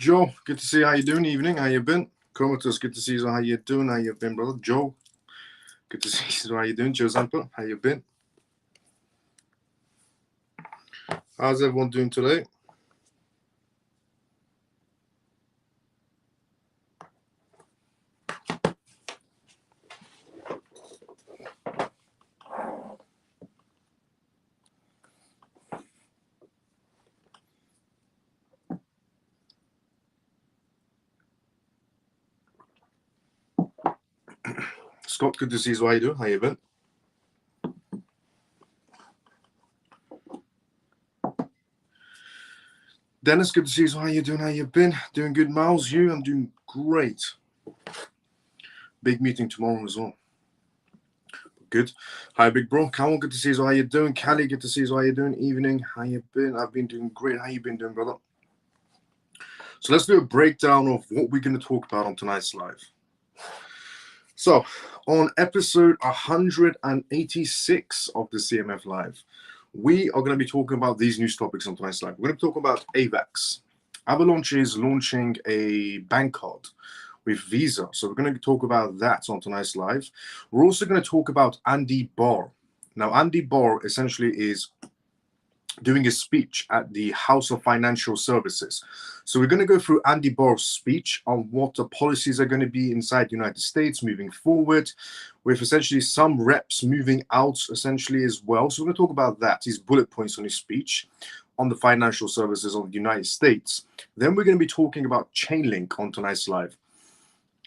Joe, good to see you. How you doing? Evening, how you been? Comatose, good to see you. How you doing? How you been, brother? Joe, good to see you. How you doing? Joe Zampa, how you been? How's everyone doing today? Scott, good to see you. How you doing? How you been? Dennis, good to see you. How you doing? How you been? Doing good, Miles? You? I'm doing great. Big meeting tomorrow as well. Good. Hi, big bro. Callum, good to see you. How you doing? Callie, good to see you. How you doing? Evening. How you been? I've been doing great. How you been doing, brother? So let's do a breakdown of what we're going to talk about on tonight's live. So on episode 186 of the CMF Live, we are going to be talking about these news topics on tonight's live. We're going to talk about AVAX. Avalanche is launching a bank card with Visa. So we're going to talk about that on tonight's live. We're also going to talk about Andy Barr. Now, Andy Barr essentially is doing a speech at the House of Financial Services. So we're going to go through Andy Barr's speech on what the policies are going to be inside the United States moving forward, with essentially some reps moving out essentially as well. So we're going to talk about that, his bullet points on his speech on the financial services of the United States. Then we're going to be talking about Chainlink on tonight's live.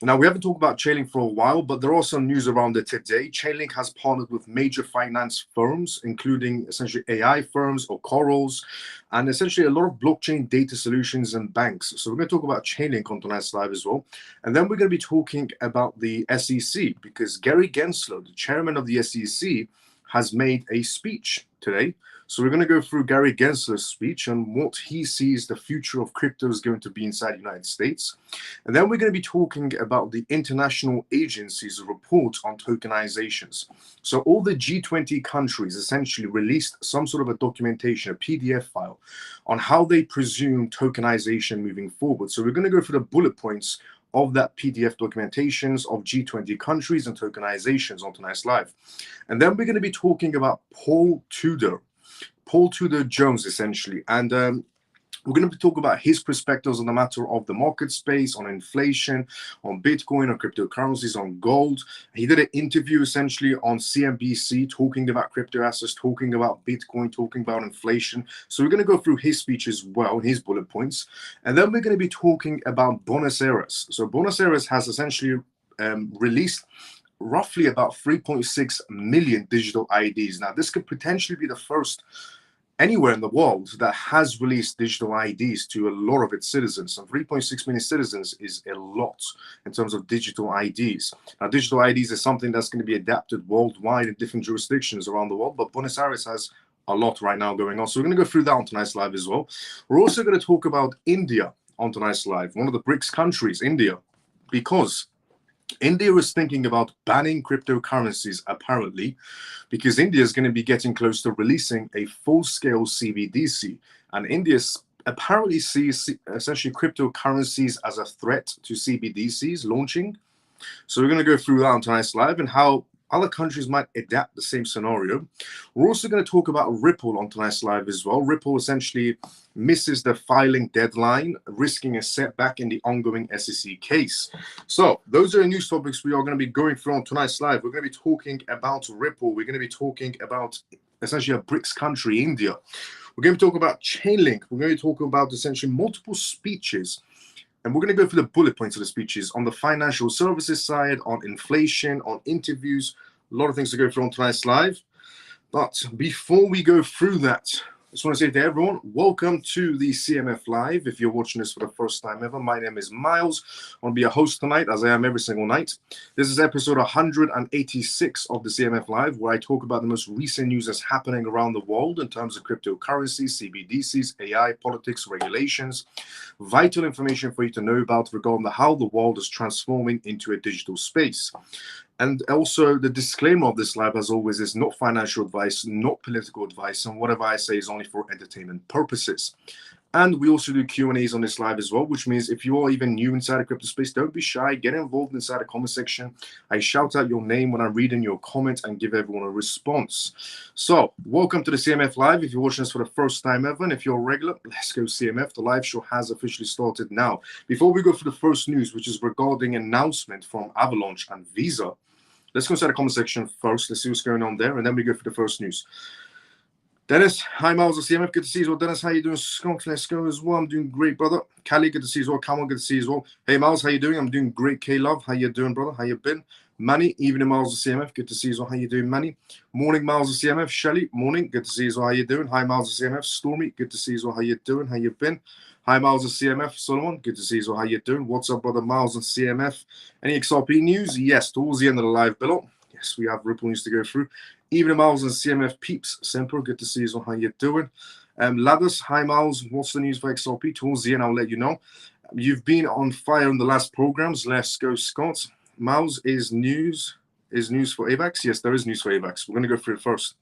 Now, we haven't talked about Chainlink for a while, but there are some news around it today. Chainlink has partnered with major finance firms, including essentially AI firms or corals, and essentially a lot of blockchain data solutions and banks. So we're going to talk about Chainlink on tonight's live as well. And then we're going to be talking about the SEC, because Gary Gensler, the chairman of the SEC, has made a speech today. So we're going to go through Gary Gensler's speech and what he sees the future of crypto is going to be inside the United States. And then we're going to be talking about the international agency's report on tokenizations. So all the G20 countries essentially released some sort of a documentation, a PDF file, on how they presume tokenization moving forward. So we're going to go through the bullet points of that PDF documentations of G20 countries and tokenizations on tonight's live. And then we're going to be talking about Tudor Jones, essentially. And we're going to talk about his perspectives on the matter of the market space, on inflation, on Bitcoin, on cryptocurrencies, on gold. He did an interview essentially on CNBC talking about crypto assets, talking about Bitcoin, talking about inflation. So we're going to go through his speech as well, his bullet points. And then we're going to be talking about Buenos Aires. So Buenos Aires has essentially released roughly about 3.6 million digital IDs. Now, this could potentially be the first anywhere in the world that has released digital IDs to a lot of its citizens. And 3.6 million citizens is a lot in terms of digital IDs. Now, digital IDs is something that's going to be adapted worldwide in different jurisdictions around the world, but Buenos Aires has a lot right now going on. So we're going to go through that on tonight's live as well. We're also going to talk about India on tonight's live, one of the BRICS countries, India, because India is thinking about banning cryptocurrencies, apparently, because India is going to be getting close to releasing a full-scale CBDC. And India apparently sees essentially cryptocurrencies as a threat to CBDCs launching. So we're going to go through that on tonight's live and how other countries might adapt the same scenario. We're also going to talk about Ripple on tonight's live as well. Ripple essentially misses the filing deadline, risking a setback in the ongoing SEC case. So those are the news topics we are going to be going through on tonight's live. We're going to be talking about Ripple. We're going to be talking about essentially a BRICS country, India. We're going to talk about Chainlink. We're going to talk about essentially multiple speeches. And we're going to go through the bullet points of the speeches on the financial services side, on inflation, on interviews, a lot of things to go through on tonight's live. But before we go through that, I just want to say to everyone, welcome to the CMF Live. If you're watching this for the first time ever, my name is Miles. I want to be a host tonight, as I am every single night. This is episode 186 of the CMF Live, where I talk about the most recent news that's happening around the world in terms of cryptocurrencies, CBDCs, AI, politics, regulations, vital information for you to know about regarding how the world is transforming into a digital space. And also, the disclaimer of this live, as always, is not financial advice, not political advice, and whatever I say is only for entertainment purposes. And we also do Q&As on this live as well, which means if you are even new inside the crypto space, don't be shy. Get involved inside the comment section. I shout out your name when I read in your comment and give everyone a response. So welcome to the CMF Live. If you're watching this for the first time ever, and if you're a regular, let's go CMF. The live show has officially started now. Before we go for the first news, which is regarding an announcement from Avalanche and Visa, let's go inside the comment section first. Let's see what's going on there, and then we go for the first news. Dennis, hi Miles of CMF, good to see you as well. Dennis, how you doing? Scott, let's go as well. I'm doing great, brother. Callie, good to see you as well. Cameron, good to see you as well. Hey Miles, how you doing? I'm doing great. K-Love, how you doing, brother? How you been? Manny, evening Miles of CMF, good to see you as well. How you doing, Manny? Morning Miles of CMF. Shelly, morning, good to see you as well. How you doing? Hi Miles of CMF. Stormy, good to see you as well. How you doing? How you been? Hi Miles of CMF. Solomon, good to see you as well. How you doing? What's up, brother? Miles of CMF. Any XRP news? Yes, towards the end of the live below. Yes, we have Ripple news to go through. Even Miles and CMF peeps, Simple, good to see you. How you doing? Ladders, hi Miles. What's the news for XRP? Towards the end, I'll let you know. You've been on fire in the last programs. Let's go, Scott. Miles, is news for AVAX? Yes, there is news for AVAX. We're going to go through it first.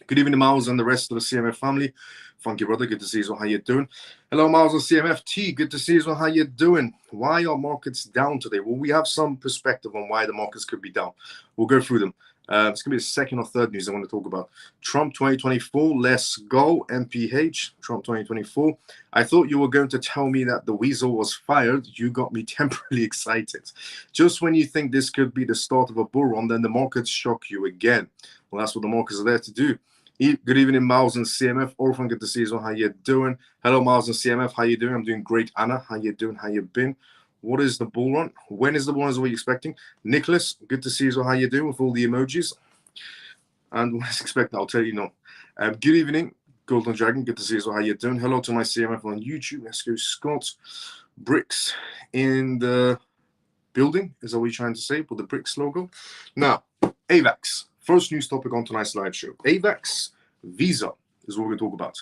Good evening, Miles, and the rest of the CMF family. Funky brother, good to see you. How you doing? Hello, Miles of CMF T. Good to see you. How you doing? Why are markets down today? Well, we have some perspective on why the markets could be down. We'll go through them. It's going to be the second or third news I want to talk about. Trump 2024, let's go. MPH, Trump 2024. I thought you were going to tell me that the weasel was fired. You got me temporarily excited. Just when you think this could be the start of a bull run, then the markets shock you again. Well, that's what the markets are there to do. Good evening, Miles and CMF. Orphan, good to see you. How you doing? Hello, Miles and CMF. How you doing? I'm doing great. Anna, how you doing? How you been? What is the bull run? When is the bull run? Is what you're expecting? Nicholas, good to see you. How you doing with all the emojis? And what is expected? I'll tell you no. Good evening, Golden Dragon. Good to see you. How you doing? Hello to my CMF on YouTube. Let's go, Scott. Bricks in the building. Is that what you're trying to say? With the Bricks logo. Now, AVAX. First news topic on tonight's live show. AVAX Visa is what we're going to talk about.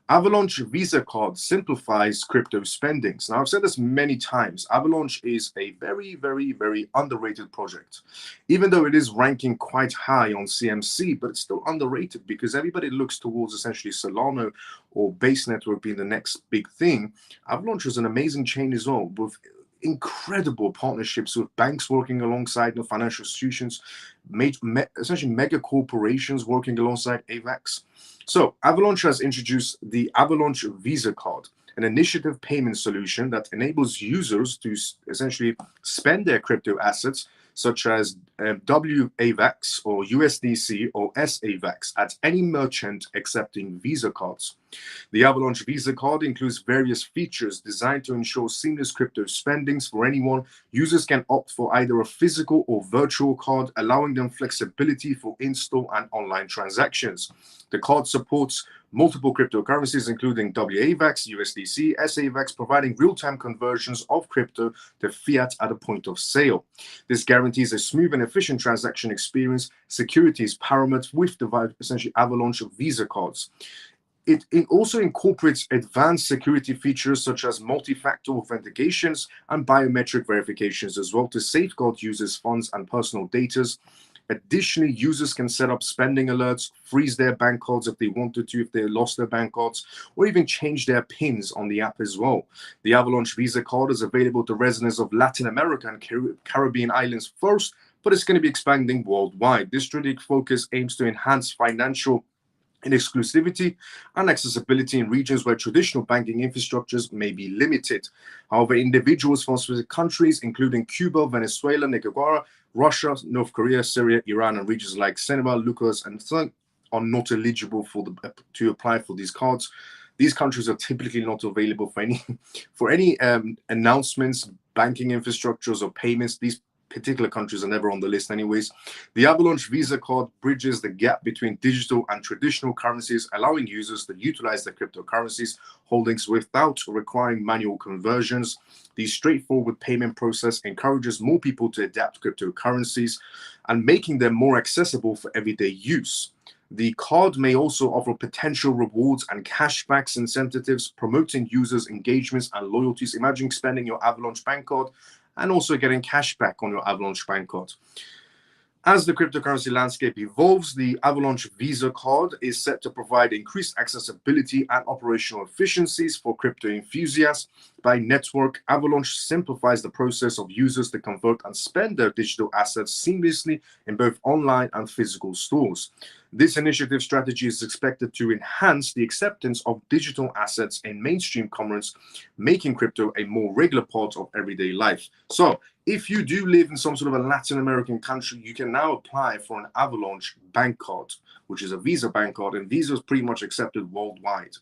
Avalanche Visa card simplifies crypto spendings. Now, I've said this many times. Avalanche is a very, very, very underrated project. Even though it is ranking quite high on CMC, but it's still underrated because everybody looks towards essentially Solana or Base Network being the next big thing. Avalanche is an amazing chain as well, with incredible partnerships with banks working alongside the financial institutions, essentially mega corporations working alongside AVAX. So Avalanche has introduced the Avalanche Visa card, an initiative payment solution that enables users to essentially spend their crypto assets such as WAVAX or USDC or SAVAX at any merchant accepting Visa cards. The Avalanche Visa card includes various features designed to ensure seamless crypto spendings for anyone. Users can opt for either a physical or virtual card, allowing them flexibility for in-store and online transactions. The card supports multiple cryptocurrencies, including WAVAX, USDC, SAVAX, providing real-time conversions of crypto to fiat at a point of sale. This guarantees a smooth and efficient transaction experience. Security is paramount with the essentially Avalanche Visa cards. It also incorporates advanced security features such as multi-factor authentications and biometric verifications as well to safeguard users' funds and personal data. Additionally, users can set up spending alerts, freeze their bank cards if they wanted to, if they lost their bank cards, or even change their PINs on the app as well. The Avalanche Visa card is available to residents of Latin America and Caribbean islands first, but it's going to be expanding worldwide. This strategic focus aims to enhance financial and exclusivity and accessibility in regions where traditional banking infrastructures may be limited. However, individuals from specific countries, including Cuba, Venezuela, Nicaragua, Russia, North Korea, Syria, Iran, and regions like Senegal, Lucas, and Thun, are not eligible to apply for these cards. These countries are typically not available for any announcements, banking infrastructures, or payments. These particular countries are never on the list anyways. The Avalanche Visa card bridges the gap between digital and traditional currencies, allowing users to utilize their cryptocurrencies holdings without requiring manual conversions. The straightforward payment process encourages more people to adapt cryptocurrencies and making them more accessible for everyday use. The card may also offer potential rewards and cashbacks incentives, promoting users' engagements and loyalties. Imagine spending your Avalanche bank card and also getting cash back on your Avalanche bank card. As the cryptocurrency landscape evolves, the Avalanche Visa card is set to provide increased accessibility and operational efficiencies for crypto enthusiasts. By network, Avalanche simplifies the process of users to convert and spend their digital assets seamlessly in both online and physical stores. This initiative strategy is expected to enhance the acceptance of digital assets in mainstream commerce, making crypto a more regular part of everyday life. So, if you do live in some sort of a Latin American country, you can now apply for an Avalanche bank card, which is a Visa bank card, and Visa is pretty much accepted worldwide.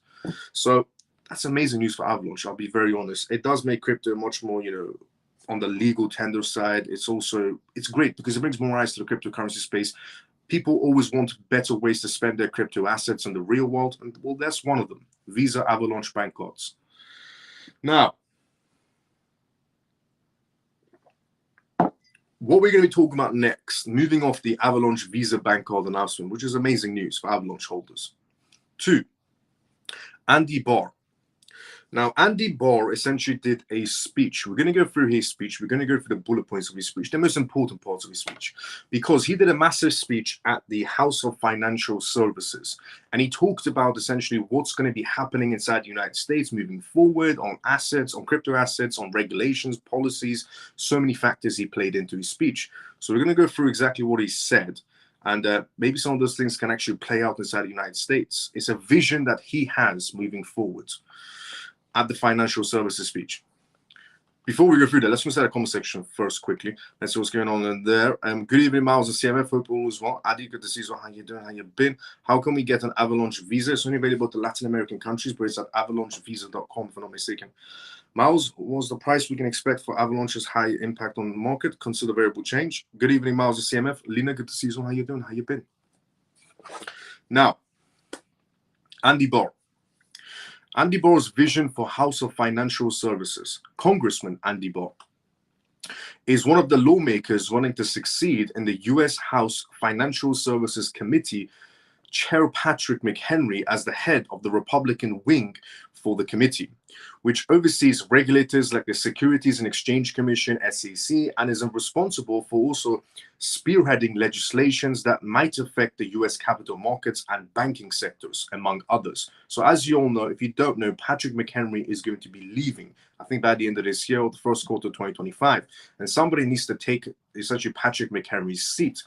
So that's amazing news for Avalanche. I'll be very honest. It does make crypto much more, on the legal tender side. It's great because it brings more eyes to the cryptocurrency space. People always want better ways to spend their crypto assets in the real world, and well, that's one of them. Visa Avalanche bank cards. Now, what we're going to be talking about next, moving off the Avalanche Visa bank card announcement, which is amazing news for Avalanche holders. 2, Andy Barr. Now, Andy Barr essentially did a speech. We're going to go through his speech. We're going to go through the bullet points of his speech, the most important parts of his speech, because he did a massive speech at the House of Financial Services. And he talked about essentially what's going to be happening inside the United States moving forward on assets, on crypto assets, on regulations, policies, so many factors he played into his speech. So we're going to go through exactly what he said. And maybe some of those things can actually play out inside the United States. It's a vision that he has moving forward at the financial services speech. Before we go through that, let's go to the comment section first quickly. Let's see what's going on in there. Good evening, Miles and CMF. Hope all is well. Adi, good to see you. How you doing? How you been? How can we get an Avalanche Visa? It's only available to Latin American countries, but it's at avalanchevisa.com, if I'm not mistaken. Miles, what's the price we can expect for Avalanche's high impact on the market? Consider variable change. Good evening, Miles and CMF. Lena, good to see you. How you doing? How you been? Now, Andy Barr. Andy Barr's vision for House of Financial Services, Congressman Andy Barr, is one of the lawmakers wanting to succeed in the U.S. House Financial Services Committee Chair Patrick McHenry as the head of the Republican wing for the committee, which oversees regulators like the Securities and Exchange Commission, SEC, and is responsible for also spearheading legislations that might affect the U.S. capital markets and banking sectors, among others. So as you all know, if you don't know, Patrick McHenry is going to be leaving, I think by the end of this year or the first quarter of 2025, and somebody needs to take essentially Patrick McHenry's seat.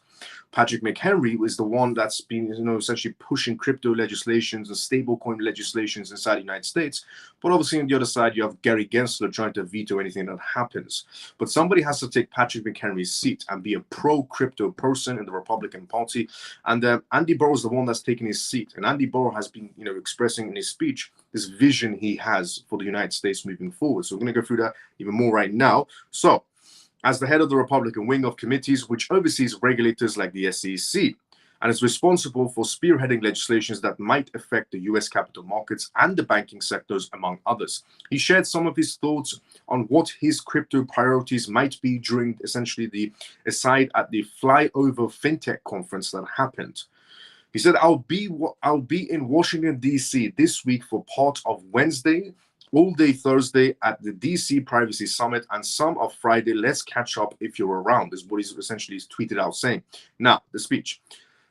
Patrick McHenry is the one that's been, essentially pushing crypto legislations and stablecoin legislations inside the United States. But obviously on the other side, you have Gary Gensler trying to veto anything that happens. But somebody has to take Patrick McHenry's seat and be a pro-crypto person in the Republican Party. And Andy Barr is the one that's taking his seat. And Andy Barr has been, expressing in his speech this vision he has for the United States moving forward. So we're going to go through that even more right now. So, as the head of the Republican wing of committees, which oversees regulators like the SEC, and is responsible for spearheading legislations that might affect the U.S. capital markets and the banking sectors, among others. He shared some of his thoughts on what his crypto priorities might be during essentially the aside at the Flyover FinTech conference that happened. He said, I'll be in Washington, D.C. this week for part of Wednesday, all day Thursday at the DC Privacy Summit, and some of Friday. Let's catch up if you're around, is what he's essentially tweeted out saying. Now, the speech.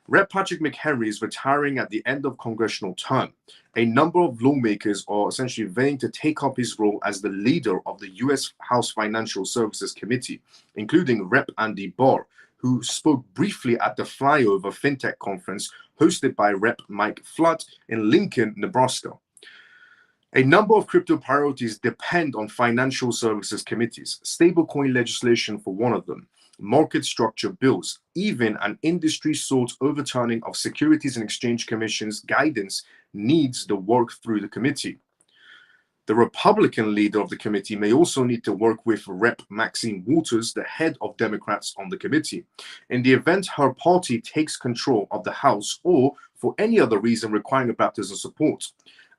Rep. Patrick McHenry is retiring at the end of congressional term. A number of lawmakers are essentially vying to take up his role as the leader of the U.S. House Financial Services Committee, including Rep. Andy Barr, who spoke briefly at the Flyover FinTech conference hosted by Rep. Mike Flood in Lincoln, Nebraska. A number of crypto priorities depend on financial services committees, stablecoin legislation for one of them, market structure bills, even an industry-sought overturning of Securities and Exchange Commission's guidance needs the work through the committee. The Republican leader of the committee may also need to work with Rep. Maxine Waters, the head of Democrats on the committee, in the event her party takes control of the House or for any other reason requiring a bipartisan support.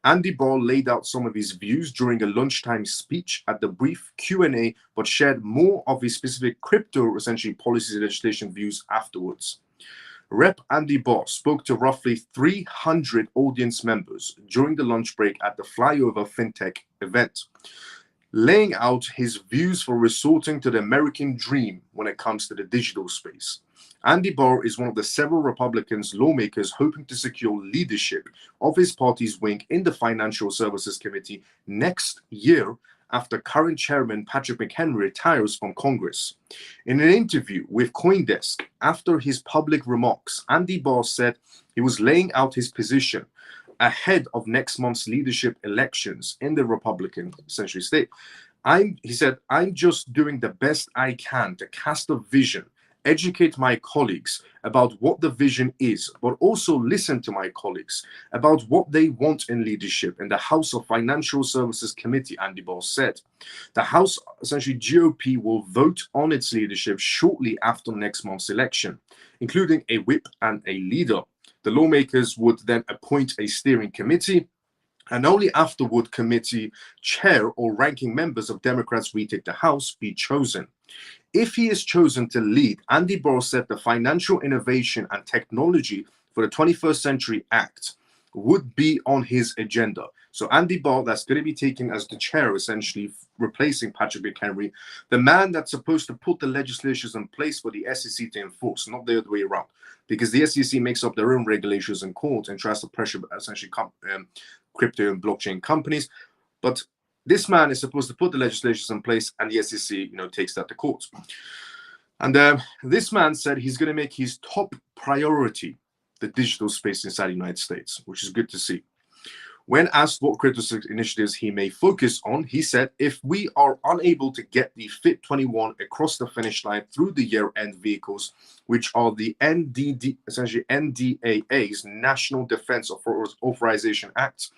Andy Barr laid out some of his views during a lunchtime speech at the brief Q&A, but shared more of his specific crypto, essentially policy legislation views afterwards. Rep. Andy Barr spoke to roughly 300 audience members during the lunch break at the Flyover FinTech event, laying out his views for resorting to the American dream when it comes to the digital space. Andy Barr is one of the several Republicans lawmakers hoping to secure leadership of his party's wing in the Financial Services Committee next year after current chairman Patrick McHenry retires from Congress. In an interview with CoinDesk after his public remarks, Andy Barr said he was laying out his position ahead of next month's leadership elections in the Republican essentially state. He said, I'm just doing the best I can to cast a vision, educate my colleagues about what the vision is, but also listen to my colleagues about what they want in leadership in the House of Financial Services Committee, Andy Barr said. The House, essentially GOP, will vote on its leadership shortly after next month's election, including a whip and a leader. The lawmakers would then appoint a steering committee, and only afterward committee chair or ranking members of Democrats retake the House be chosen. If he is chosen to lead, Andy Barr said the Financial Innovation and Technology for the 21st Century Act would be on his agenda. So Andy Barr, that's going to be taken as the chair, essentially replacing Patrick McHenry, the man that's supposed to put the legislations in place for the SEC to enforce, not the other way around, because the SEC makes up their own regulations in court and tries to pressure essentially crypto and blockchain companies. But this man is supposed to put the legislations in place, and the SEC, takes that to court. And this man said he's going to make his top priority the digital space inside the United States, which is good to see. When asked what crypto initiatives he may focus on, he said, if we are unable to get the FIT21 across the finish line through the year-end vehicles, which are the essentially NDAA's National Defense Authorization Act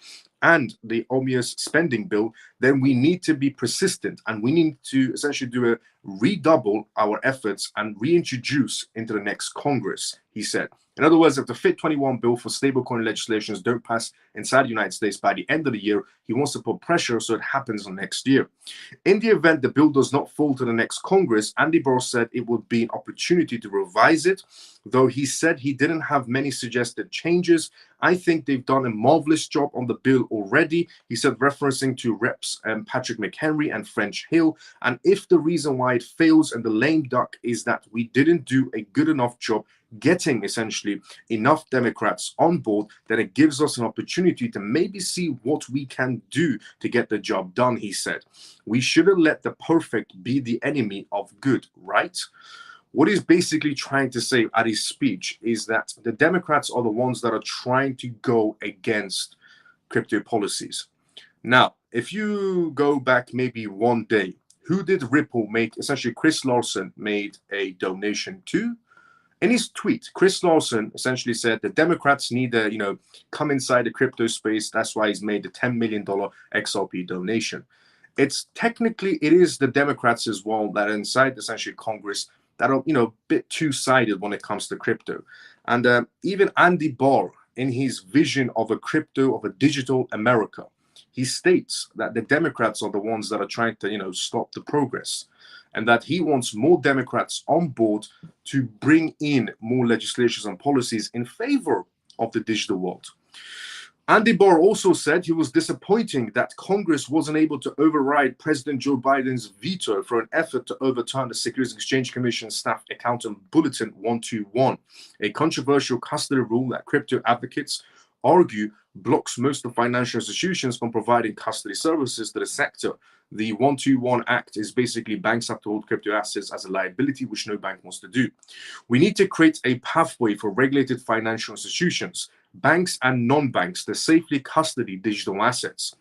and the Omnibus spending bill, then we need to be persistent and we need to essentially redouble our efforts and reintroduce into the next Congress, he said. In other words, if the FIT21 bill for stablecoin legislations don't pass inside the United States by the end of the year, he wants to put pressure so it happens next year. In the event the bill does not fall to the next Congress, Andy Barr said it would be an opportunity to revise it, though he said he didn't have many suggested changes. I think they've done a marvelous job on the bill already, he said, referencing to Reps Patrick McHenry and French Hill. And if the reason why it fails and the lame duck is that we didn't do a good enough job getting essentially enough Democrats on board, then it gives us an opportunity to maybe see what we can do to get the job done, he said. We shouldn't let the perfect be the enemy of good, right? What he's basically trying to say at his speech is that the Democrats are the ones that are trying to go against crypto policies. Now, if you go back maybe one day, who did Ripple make? Essentially, Chris Larsen made a donation to. In his tweet, Chris Larsen essentially said the Democrats need to, come inside the crypto space. That's why he's made the $10 million XRP donation. It is the Democrats as well that are inside essentially Congress that are, a bit two-sided when it comes to crypto. And even Andy Barr, in his vision of a digital America, he states that the Democrats are the ones that are trying to, stop the progress, and that he wants more Democrats on board to bring in more legislations and policies in favor of the digital world. Andy Barr also said he was disappointed that Congress wasn't able to override President Joe Biden's veto for an effort to overturn the Securities and Exchange Commission Staff Accountant Bulletin 121, a controversial custody rule that crypto advocates argue blocks most of financial institutions from providing custody services to the sector. The 121 Act is basically banks have to hold crypto assets as a liability, which no bank wants to do. We need to create a pathway for regulated financial institutions, banks and non-banks, to safely custody digital assets,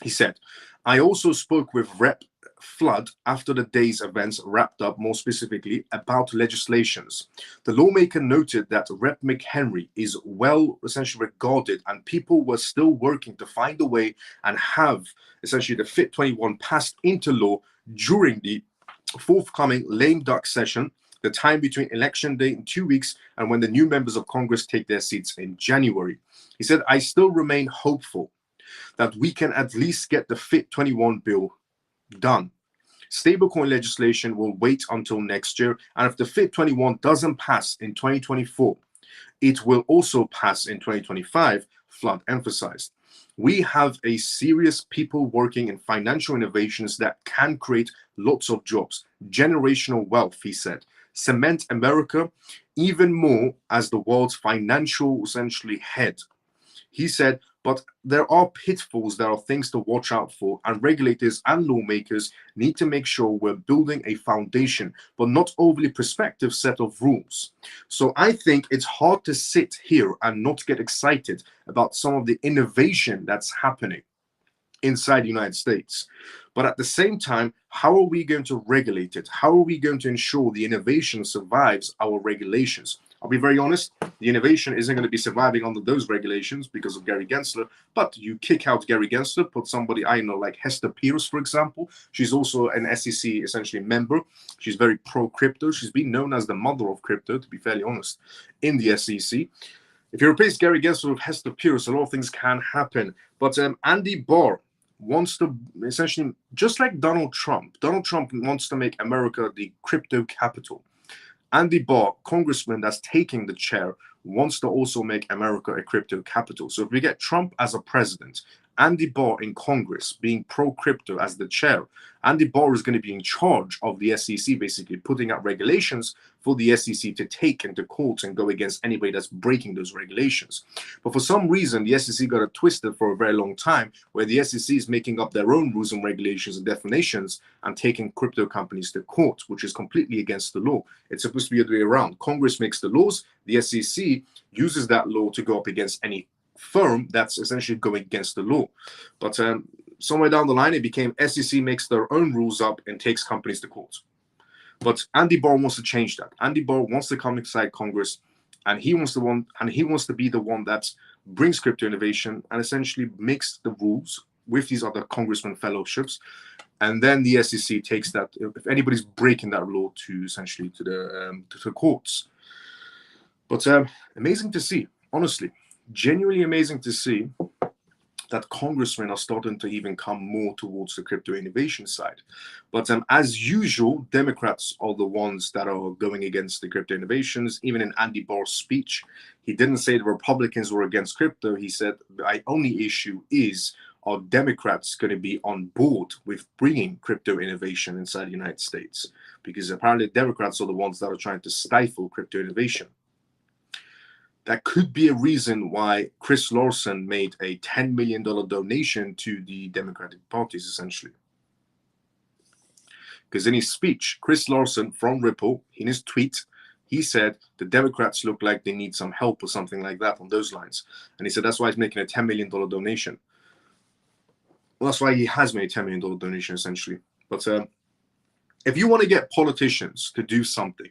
he said. I also spoke with Rep. Flood after the day's events wrapped up, more specifically about legislations. The lawmaker noted that Rep. McHenry is well essentially regarded, and people were still working to find a way and have essentially the FIT21 passed into law during the forthcoming lame duck session, the time between election day in 2 weeks and when the new members of Congress take their seats in January. He said, I still remain hopeful that we can at least get the FIT21 bill done. Stablecoin legislation will wait until next year, and if the FIT21 doesn't pass in 2024, it will also pass in 2025, Flood emphasized. We have a serious people working in financial innovations that can create lots of jobs, generational wealth, he said. cement America even more as the world's financial, essentially, head. He said, but there are pitfalls, there are things to watch out for, and regulators and lawmakers need to make sure we're building a foundation, but not overly prescriptive set of rules. So I think it's hard to sit here and not get excited about some of the innovation that's happening inside the United States. But at the same time, how are we going to regulate it? How are we going to ensure the innovation survives our regulations? I'll be very honest, the innovation isn't going to be surviving under those regulations because of Gary Gensler, but you kick out Gary Gensler, put somebody I know like Hester Pierce, for example. She's also an SEC essentially member. She's very pro-crypto. She's been known as the mother of crypto, to be fairly honest, in the SEC. If you replace Gary Gensler with Hester Pierce, a lot of things can happen. But Andy Barr wants to essentially, just like Donald Trump wants to make America the crypto capital. Andy Barr, congressman that's taking the chair, wants to also make America a crypto capital. So if we get Trump as a president, Andy Barr in Congress being pro-crypto as the chair, Andy Barr is going to be in charge of the SEC, basically putting out regulations for the SEC to take into court and go against anybody that's breaking those regulations. But for some reason, the SEC got it twisted for a very long time, where the SEC is making up their own rules and regulations and definitions and taking crypto companies to court, which is completely against the law. It's supposed to be the other way around. Congress makes the laws, the SEC uses that law to go up against any firm that's essentially going against the law. But somewhere down the line, it became SEC makes their own rules up and takes companies to court. But Andy Barr wants to change that. Andy Barr wants to come inside Congress, and he wants to be the one that brings crypto innovation and essentially makes the rules with these other congressman fellowships. And then the SEC takes that, if anybody's breaking that law, to essentially to the courts. But amazing to see, honestly. Genuinely amazing to see that congressmen are starting to even come more towards the crypto innovation side. But as usual, Democrats are the ones that are going against the crypto innovations. Even in Andy Barr's speech, he didn't say the Republicans were against crypto. He said, my only issue is, are Democrats going to be on board with bringing crypto innovation inside the United States? Because apparently Democrats are the ones that are trying to stifle crypto innovation. That could be a reason why Chris Larsen made a $10 million donation to the Democratic parties, essentially. Because in his speech, Chris Larsen from Ripple, in his tweet, he said the Democrats look like they need some help or something like that on those lines. And he said that's why he's making a $10 million donation. Well, that's why he has made a $10 million donation, essentially. But if you want to get politicians to do something,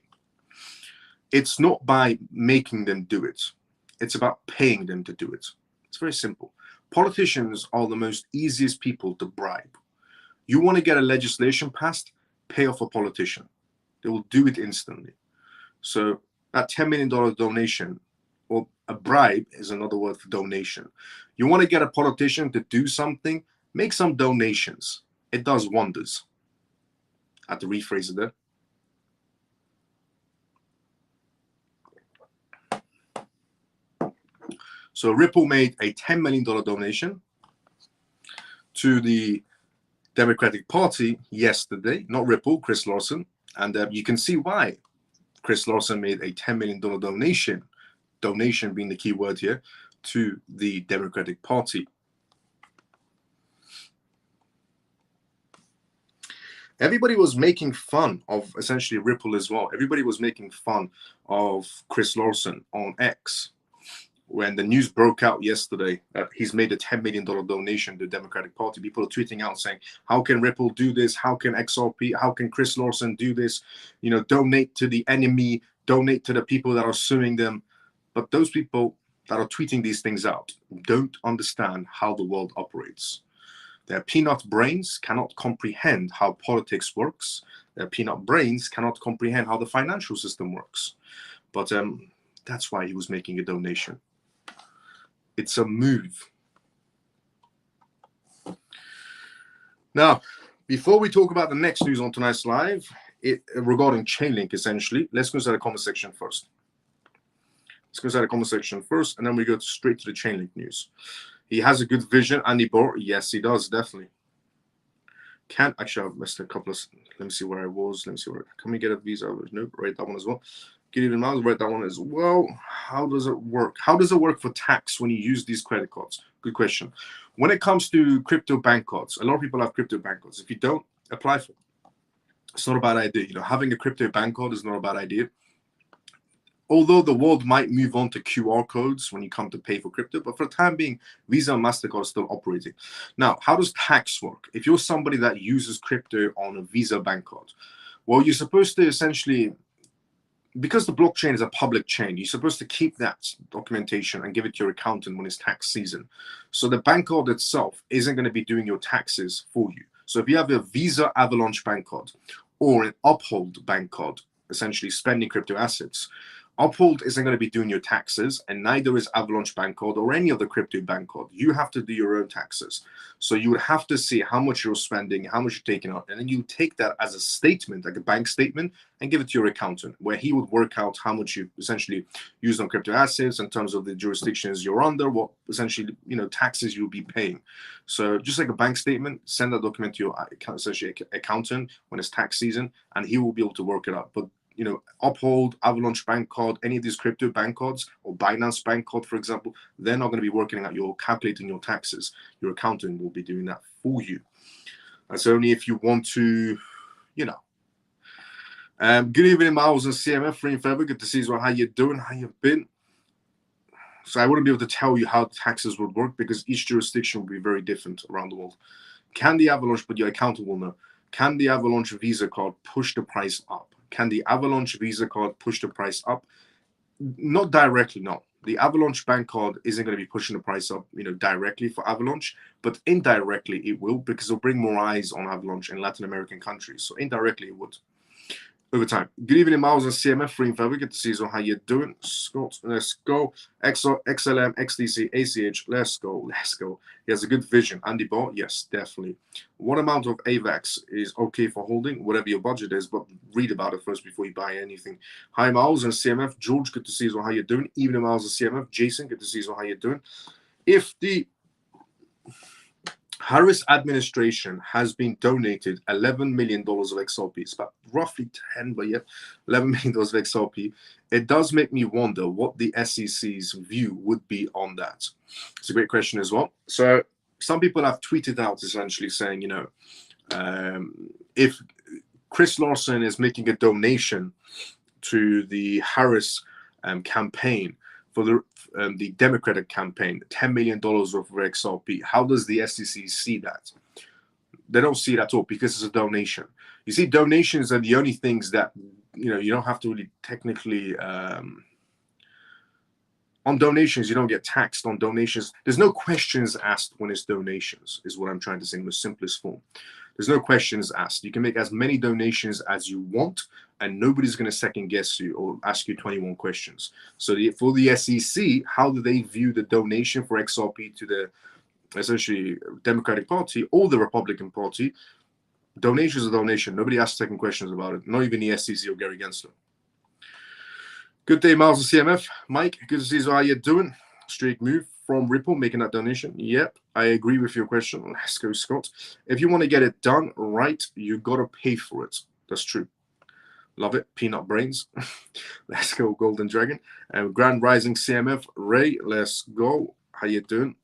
it's not by making them do it. It's about paying them to do it. It's very simple. Politicians are the most easiest people to bribe. You want to get a legislation passed, pay off a politician. They will do it instantly. So that $10 million donation, or a bribe is another word for donation. You want to get a politician to do something, make some donations. It does wonders. I have to rephrase it there. So Ripple made a $10 million donation to the Democratic Party yesterday, not Ripple, Chris Larsen. And you can see why Chris Larsen made a $10 million donation, donation being the key word here, to the Democratic Party. Everybody was making fun of essentially Ripple as well. Everybody was making fun of Chris Larsen on X. When the news broke out yesterday that he's made a $10 million donation to the Democratic Party, people are tweeting out saying, how can Ripple do this? How can XRP, how can Chris Larsen do this? You know, donate to the enemy, donate to the people that are suing them. But those people that are tweeting these things out don't understand how the world operates. Their peanut brains cannot comprehend how politics works. Their peanut brains cannot comprehend how the financial system works. But that's why he was making a donation. It's a move. Now, before we talk about the next news on tonight's live, regarding Chainlink, essentially, let's go inside the comment section first. Let's go inside the comment section first, and then we go straight to the Chainlink news. He has a good vision, Andy Barr. Yes, he does, definitely. Can actually, I've missed a couple of. Let me see where I was. Let me see where. Can we get a Visa? Nope. Write that one as well. Get even miles. Write that one as well. How does it work? How does it work for tax when you use these credit cards? Good question. When it comes to crypto bank cards, a lot of people have crypto bank cards. If you don't, apply for it. It's not a bad idea. You know, having a crypto bank card is not a bad idea. Although the world might move on to QR codes when you come to pay for crypto, but for the time being, Visa and MasterCard are still operating. Now, how does tax work? If you're somebody that uses crypto on a Visa bank card, well, you're supposed to essentially, because the blockchain is a public chain, you're supposed to keep that documentation and give it to your accountant when it's tax season. So the bank card itself isn't going to be doing your taxes for you. So if you have a Visa Avalanche bank card or an Uphold bank card, essentially spending crypto assets, Uphold isn't going to be doing your taxes, and neither is Avalanche Bank Card or any other crypto bank card. You have to do your own taxes. So you would have to see how much you're spending, how much you're taking out, and then you take that as a statement, like a bank statement, and give it to your accountant, where he would work out how much you essentially used on crypto assets in terms of the jurisdictions you're under, what essentially, you know, taxes you'll be paying. So just like a bank statement, send that document to your essentially accountant when it's tax season, and he will be able to work it out. But you know, Uphold, Avalanche Bank Card, any of these crypto bank cards, or Binance Bank Card, for example, they're not going to be working out your calculating your taxes. Your accountant will be doing that for you. That's only if you want to, you know. Good evening, Miles and CMF. Free and forever. Good to see you. Well, how you doing? How you been? So I wouldn't be able to tell you how taxes would work because each jurisdiction will be very different around the world. Can the Avalanche, but your accountant will know, can the Avalanche Visa card push the price up? Can the Avalanche Visa card push the price up? Not directly, no. The Avalanche bank card isn't going to be pushing the price up, you know, directly for Avalanche, but indirectly it will, because it'll bring more eyes on Avalanche in Latin American countries. So indirectly it would. Over time. Good evening, Miles and CMF. Free and forever. Good to see you. How you doing? Scott, let's go. XLM, XDC, ACH. Let's go. Let's go. He has a good vision. Andy Barr, yes, definitely. What amount of AVAX is okay for holding? Whatever your budget is, but read about it first before you buy anything. Hi, Miles and CMF. George, good to see you. How you doing? Evening, Miles and CMF. Jason, good to see you. How you doing? If the Harris administration has been donated $11 million of XRP. It's about roughly 10, but yeah, $11 million of XRP. It does make me wonder what the SEC's view would be on that. It's a great question as well. So some people have tweeted out essentially saying, you know, if Chris Larsen is making a donation to the Harris campaign, for the Democratic campaign, $10 million worth of XRP. How does the SEC see that? They don't see it at all because it's a donation. You see, donations are the only things that, you know, you don't have to really technically, on donations, you don't get taxed on donations. There's no questions asked when it's donations, is what I'm trying to say in the simplest form. There's no questions asked. You can make as many donations as you want, and nobody's going to second guess you or ask you 21 questions. So for the SEC, how do they view the donation for XRP to the essentially Democratic Party or the Republican Party? Donation is a donation. Nobody asks second questions about it. Not even the SEC or Gary Gensler. Good day, Miles and CMF. Mike, good to see you. How you doing? Straight move from Ripple making that donation. Yep, I agree with your question. Let's go, Scott. If you want to get it done right, you got to pay for it. That's true. Love it. Peanut brains. Let's go, Golden Dragon. Grand Rising CMF. Ray, let's go. How you doing?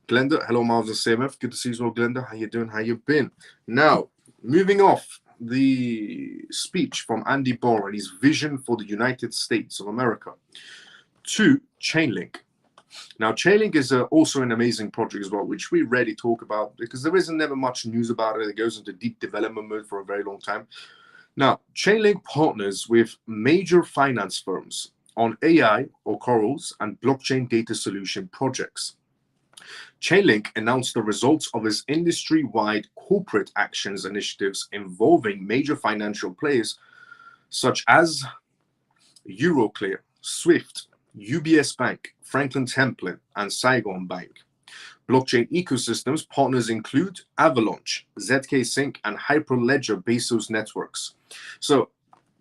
Glenda, hello, Miles and CMF. Good to see you all, Glenda. How you doing? How you been? Now, moving off the speech from Andy Barr and his vision for the United States of America to Chainlink. Now, Chainlink is also an amazing project as well, which we rarely talk about because there isn't never much news about it. It goes into deep development mode for a very long time. Now, Chainlink partners with major finance firms on AI or corals and blockchain data solution projects. Chainlink announced the results of its industry-wide corporate actions initiatives involving major financial players such as Euroclear, Swift, UBS Bank, Franklin Templeton, and Saigon Bank. Blockchain ecosystems partners include Avalanche, ZK Sync, and Hyperledger Bezos networks. So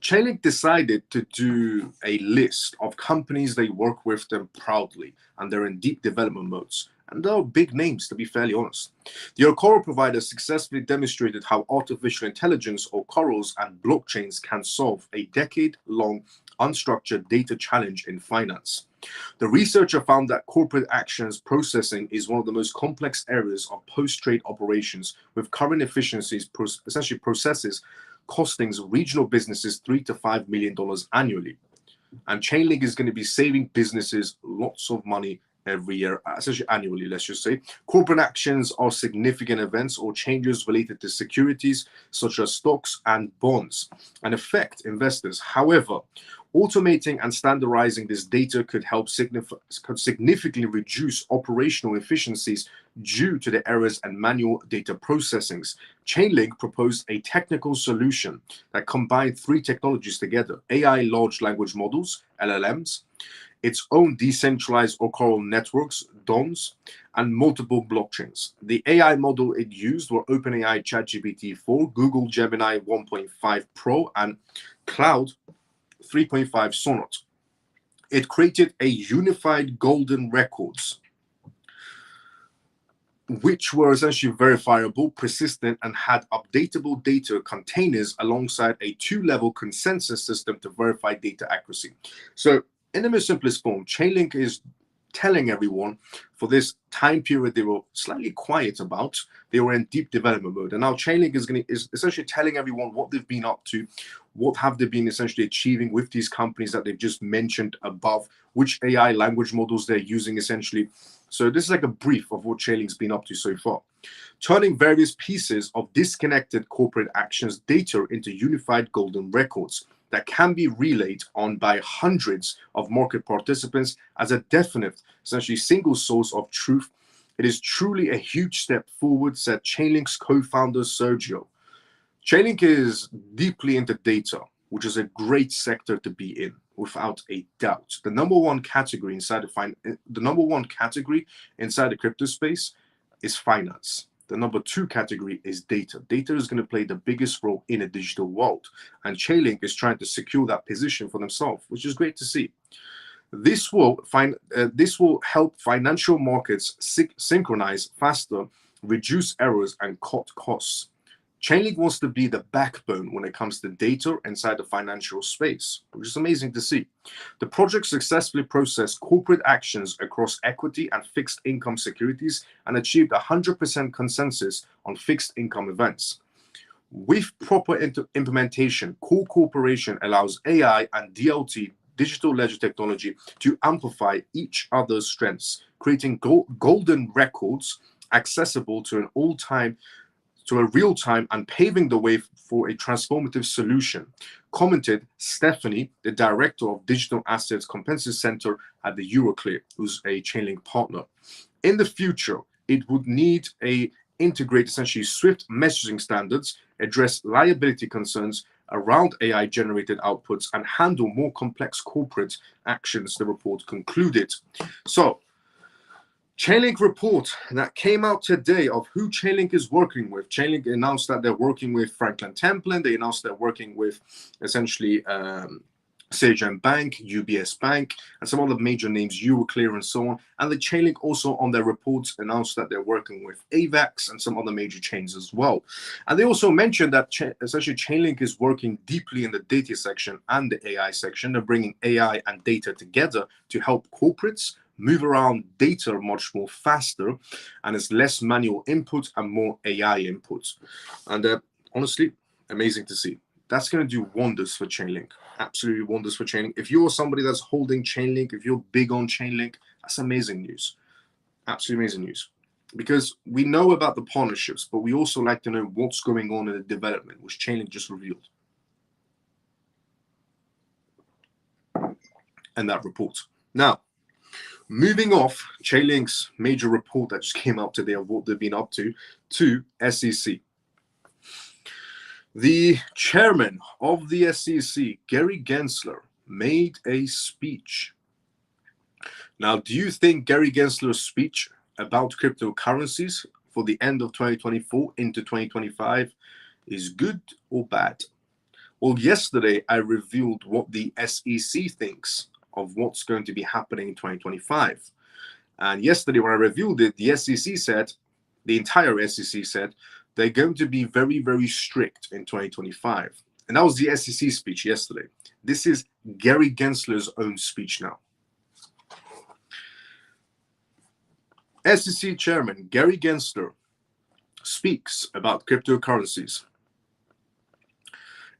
Chainlink decided to do a list of companies they work with them proudly, and they're in deep development modes. And they are big names, to be fairly honest. The Okoro provider successfully demonstrated how artificial intelligence, or corals, and blockchains can solve a decade-long unstructured data challenge in finance. The researcher found that corporate actions processing is one of the most complex areas of post-trade operations, with current efficiencies essentially processes costing regional businesses $3 to $5 million annually. And Chainlink is going to be saving businesses lots of money every year, essentially annually, let's just say. Corporate actions are significant events or changes related to securities such as stocks and bonds and affect investors. However, automating and standardizing this data could help significantly reduce operational efficiencies due to the errors and manual data processings. Chainlink proposed a technical solution that combined three technologies together: AI large language models, LLMs, its own decentralized or coral networks, DONs, and multiple blockchains. The AI model it used were OpenAI ChatGPT-4, Google Gemini 1.5 Pro, and Cloud 3.5 Sonnet. It created a unified golden records, which were essentially verifiable, persistent, and had updatable data containers alongside a two-level consensus system to verify data accuracy. So in the most simplest form, Chainlink is telling everyone for this time period they were slightly quiet about, they were in deep development mode. And now Chainlink is essentially telling everyone what they've been up to, what have they been essentially achieving with these companies that they've just mentioned above, which AI language models they're using essentially. So this is like a brief of what Chainlink's been up to so far. Turning various pieces of disconnected corporate actions data into unified golden records that can be relayed on by hundreds of market participants as a definite, essentially single source of truth. It is truly a huge step forward, said Chainlink's co-founder Sergio. Chainlink is deeply into data, which is a great sector to be in, without a doubt. The number one category inside the crypto space is finance. The number two category is data. Data is going to play the biggest role in a digital world, and Chainlink is trying to secure that position for themselves, which is great to see. This will help financial markets synchronize faster, reduce errors, and cut costs. Chainlink wants to be the backbone when it comes to data inside the financial space, which is amazing to see. The project successfully processed corporate actions across equity and fixed income securities and achieved 100% consensus on fixed income events. With proper implementation, Core Corporation allows AI and DLT, digital ledger technology, to amplify each other's strengths, creating golden records accessible to a real-time and paving the way for a transformative solution, commented Stephanie, the director of Digital Assets Compensation Center at the Euroclear, who's a Chainlink partner. In the future, it would need to integrate essentially swift messaging standards, address liability concerns around AI-generated outputs, and handle more complex corporate actions, the report concluded. So, Chainlink report that came out today of who Chainlink is working with. Chainlink announced that they're working with Franklin Templeton. They announced they're working with essentially Sage Bank, UBS Bank, and some other major names, Euroclear and so on. And the Chainlink also on their reports announced that they're working with AVAX and some other major chains as well. And they also mentioned that essentially Chainlink is working deeply in the data section and the AI section. They're bringing AI and data together to help corporates move around data much more faster, and it's less manual input and more AI input. And honestly, amazing to see. That's going to do wonders for Chainlink. Absolutely wonders for Chainlink. If you're somebody that's holding Chainlink, if you're big on Chainlink, that's amazing news. Absolutely amazing news. Because we know about the partnerships, but we also like to know what's going on in the development, which Chainlink just revealed. And that report. Now, moving off Chainlink's major report that just came out today of what they've been up to SEC. The chairman of the SEC, Gary Gensler, made a speech. Now, do you think Gary Gensler's speech about cryptocurrencies for the end of 2024 into 2025 is good or bad? Well, yesterday I revealed what the SEC thinks of what's going to be happening in 2025. And yesterday when I reviewed it, the SEC said, the entire SEC said, they're going to be very, very strict in 2025. And that was the SEC speech yesterday. This is Gary Gensler's own speech now. SEC Chairman Gary Gensler speaks about cryptocurrencies.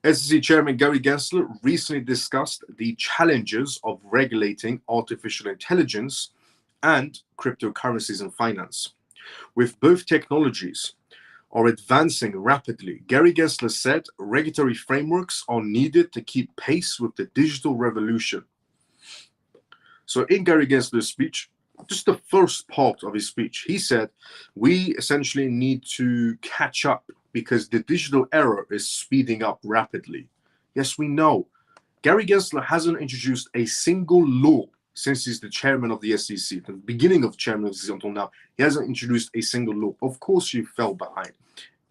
SEC Chairman Gary Gensler recently discussed the challenges of regulating artificial intelligence and cryptocurrencies in finance. With both technologies are advancing rapidly, Gary Gensler said regulatory frameworks are needed to keep pace with the digital revolution. So in Gary Gensler's speech, just the first part of his speech, he said, we essentially need to catch up because the digital era is speeding up rapidly. Yes, we know. Gary Gensler hasn't introduced a single law since he's the chairman of the SEC, the beginning of chairman of the SEC until now. He hasn't introduced a single law. Of course, you fell behind.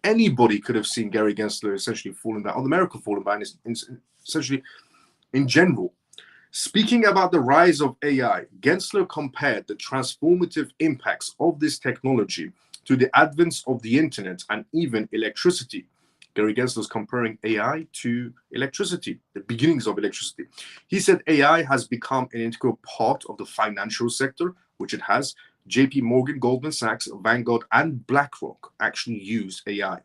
Anybody could have seen Gary Gensler essentially falling behind, or America falling behind, essentially in general. Speaking about the rise of AI, Gensler compared the transformative impacts of this technology to the advent of the internet and even electricity. Gary Gensler is comparing AI to electricity, the beginnings of electricity. He said AI has become an integral part of the financial sector, which it has. JP Morgan, Goldman Sachs, Vanguard, and BlackRock actually use AI.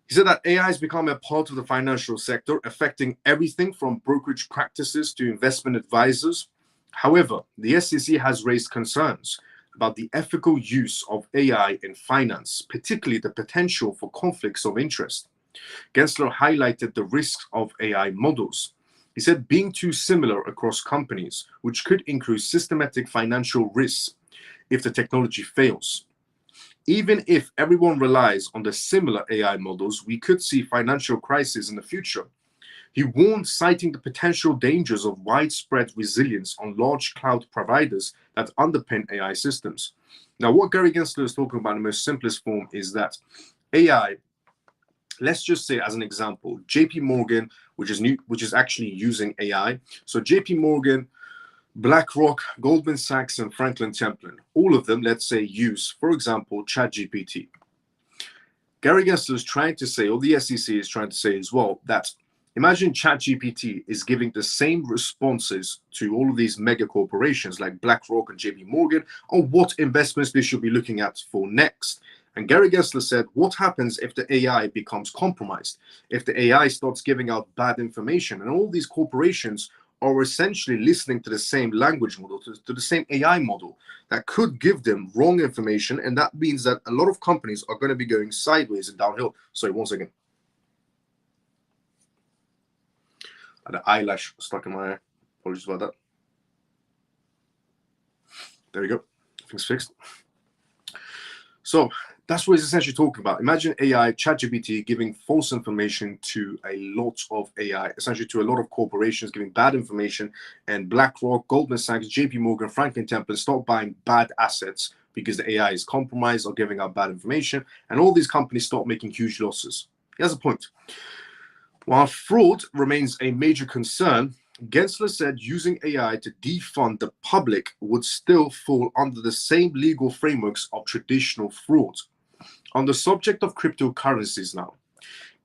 He said that AI has become a part of the financial sector, affecting everything from brokerage practices to investment advisors. However, the SEC has raised concerns about the ethical use of AI in finance, particularly the potential for conflicts of interest. Gensler highlighted the risks of AI models. He said being too similar across companies, which could increase systematic financial risks if the technology fails. Even if everyone relies on the similar AI models, we could see financial crises in the future. He warned, citing the potential dangers of widespread resilience on large cloud providers that underpin AI systems. Now, what Gary Gensler is talking about in the most simplest form is that AI, let's just say as an example, JP Morgan, which is actually using AI. So JP Morgan, BlackRock, Goldman Sachs, and Franklin Templeton, all of them, let's say, use, for example, ChatGPT. Gary Gensler is trying to say, or the SEC is trying to say as well, that imagine ChatGPT is giving the same responses to all of these mega corporations like BlackRock and JP Morgan on what investments they should be looking at for next. And Gary Gensler said, what happens if the AI becomes compromised? If the AI starts giving out bad information and all these corporations are essentially listening to the same language model, to the same AI model that could give them wrong information. And that means that a lot of companies are going to be going sideways and downhill. Sorry, one second. I had an eyelash stuck in my eye. Apologies about that. There we go. Things fixed. So that's what he's essentially talking about. Imagine AI, ChatGPT, giving false information to a lot of AI, essentially to a lot of corporations, giving bad information, and BlackRock, Goldman Sachs, JP Morgan, Franklin Templeton start buying bad assets because the AI is compromised or giving out bad information, and all these companies start making huge losses. He has a point. While fraud remains a major concern, Gensler said using AI to defund the public would still fall under the same legal frameworks of traditional fraud. On the subject of cryptocurrencies now,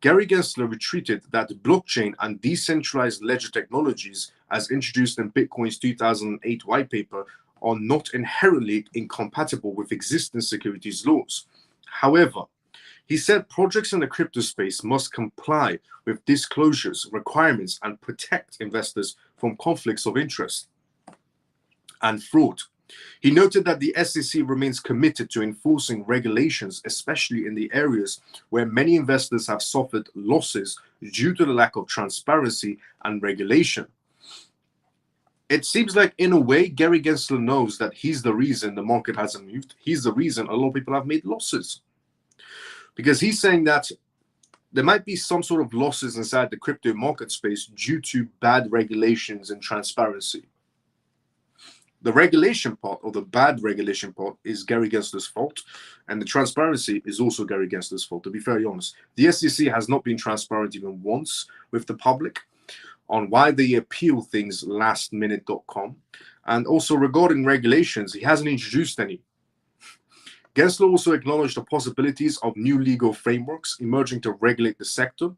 Gary Gensler retreated that blockchain and decentralized ledger technologies, as introduced in Bitcoin's 2008 white paper, are not inherently incompatible with existing securities laws. However, he said projects in the crypto space must comply with disclosures, requirements, and protect investors from conflicts of interest and fraud. He noted that the SEC remains committed to enforcing regulations, especially in the areas where many investors have suffered losses due to the lack of transparency and regulation. It seems like, in a way, Gary Gensler knows that he's the reason the market hasn't moved. He's the reason a lot of people have made losses. Because he's saying that there might be some sort of losses inside the crypto market space due to bad regulations and transparency. The regulation part, or the bad regulation part, is Gary Gensler's fault, and the transparency is also Gary Gensler's fault, to be very honest. The SEC has not been transparent even once with the public on why they appeal things lastminute.com. And also regarding regulations, he hasn't introduced any. Gensler also acknowledged the possibilities of new legal frameworks emerging to regulate the sector.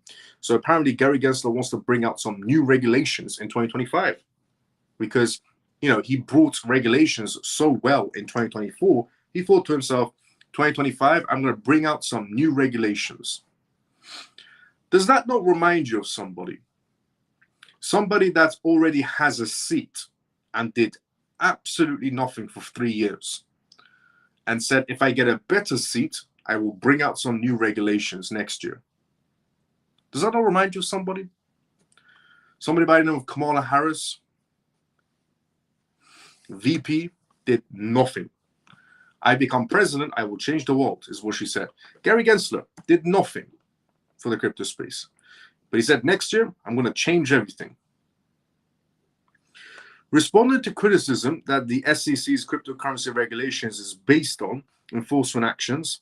So apparently Gary Gensler wants to bring out some new regulations in 2025 because, he brought regulations so well in 2024. He thought to himself, 2025, I'm going to bring out some new regulations. Does that not remind you of somebody? Somebody that already has a seat and did absolutely nothing for 3 years and said, if I get a better seat, I will bring out some new regulations next year. Does that not remind you of somebody? Somebody by the name of Kamala Harris, VP, did nothing. I become president, I will change the world, is what she said. Gary Gensler did nothing for the crypto space. But he said, next year, I'm going to change everything. Responding to criticism that the SEC's cryptocurrency regulations is based on enforcement actions,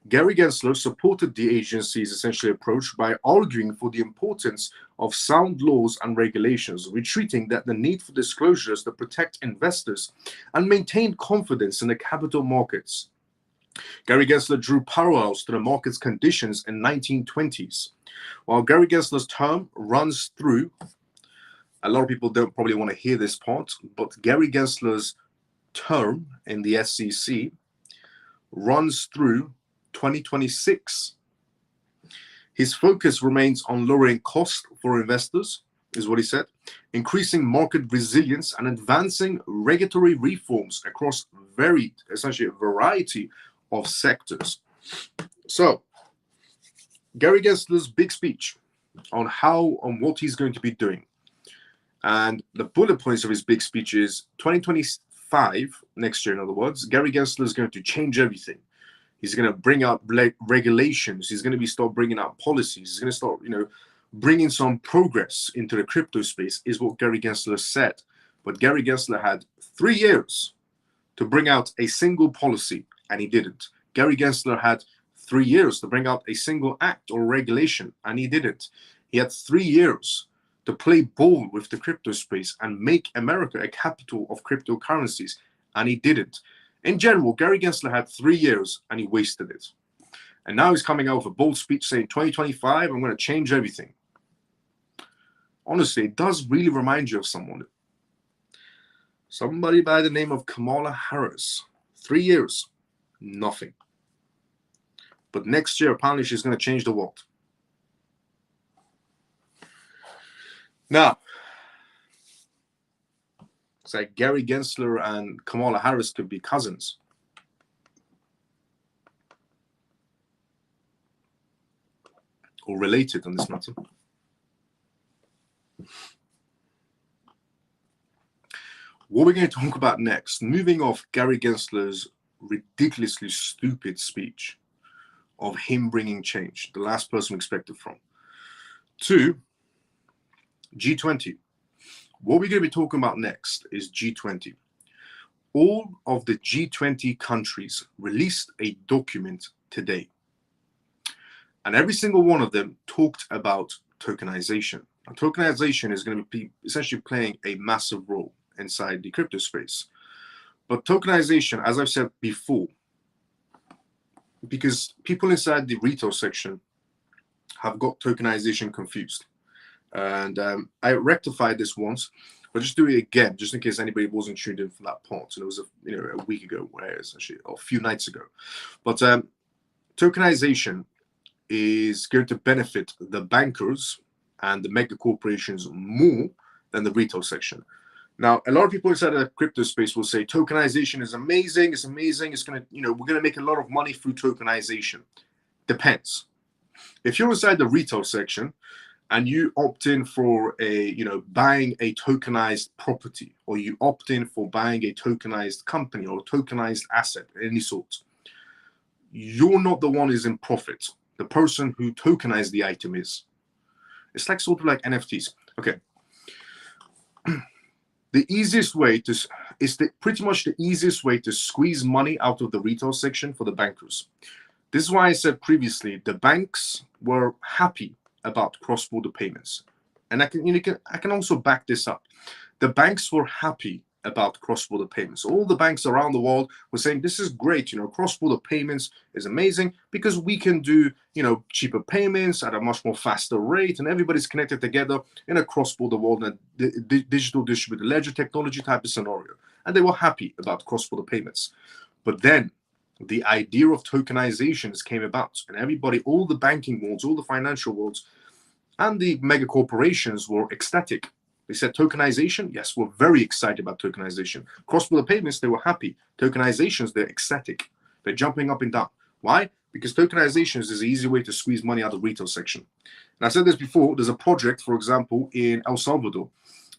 Gary Gensler supported the agency's essentially approach by arguing for the importance of sound laws and regulations, retreating that the need for disclosures to protect investors and maintain confidence in the capital markets. Gary Gensler drew parallels to the market's conditions in 1920s. While Gary Gensler's term runs through, a lot of people don't probably want to hear this part, but Gary Gensler's term in the SEC runs through 2026. His focus remains on lowering costs for investors, is what he said, increasing market resilience and advancing regulatory reforms across essentially a variety of sectors. So, Gary Gensler's big speech on what he's going to be doing. And the bullet points of his big speech is 2025, next year, in other words, Gary Gensler is going to change everything. He's going to bring out regulations. He's going to start bringing out policies. He's going to start, bringing some progress into the crypto space, is what Gary Gensler said. But Gary Gensler had 3 years to bring out a single policy, and he didn't. Gary Gensler had 3 years to bring out a single act or regulation, and he didn't. He had 3 years to play ball with the crypto space and make America a capital of cryptocurrencies, and he didn't. In general, Gary Gensler had 3 years and he wasted it. And now he's coming out with a bold speech saying, 2025, I'm going to change everything. Honestly, it does really remind you of someone. Somebody by the name of Kamala Harris. 3 years, nothing. But next year, apparently, she's going to change the world. Now, it's like Gary Gensler and Kamala Harris could be cousins. Or related on this matter. What we're going to talk about next, moving off Gary Gensler's ridiculously stupid speech of him bringing change, the last person we expected from, to G20. What we're going to be talking about next is G20. All of the G20 countries released a document today. And every single one of them talked about tokenization. And tokenization is going to be essentially playing a massive role inside the crypto space. But tokenization, as I've said before, because people inside the retail section have got tokenization confused. And I rectified this once, but just do it again, just in case anybody wasn't tuned in for that part. And it was a week ago, actually, or a few nights ago. But tokenization is going to benefit the bankers and the mega corporations more than the retail section. Now, a lot of people inside the crypto space will say tokenization is amazing. It's amazing. It's going to, we're going to make a lot of money through tokenization. Depends. If you're inside the retail section and you opt in for buying a tokenized property, or you opt in for buying a tokenized company or a tokenized asset, any sort, you're not the one who's in profit. The person who tokenized the item is. It's like sort of like NFTs. Okay. The easiest way pretty much the easiest way to squeeze money out of the retail section for the bankers. This is why I said previously the banks were happy about cross-border payments, and I can also back this up. The banks were happy about cross-border payments. All the banks around the world were saying, this is great, cross-border payments is amazing because we can do, cheaper payments at a much more faster rate, and everybody's connected together in a cross-border world, and a digital distributed ledger technology type of scenario. And they were happy about cross-border payments. But then the idea of tokenizations came about, and everybody, all the banking worlds, all the financial worlds, and the mega corporations were ecstatic. They said tokenization, yes, we're very excited about tokenization. Cross-border payments, they were happy. Tokenizations, they're ecstatic. They're jumping up and down. Why? Because tokenizations is an easy way to squeeze money out of the retail section. And I said this before, there's a project, for example, in El Salvador,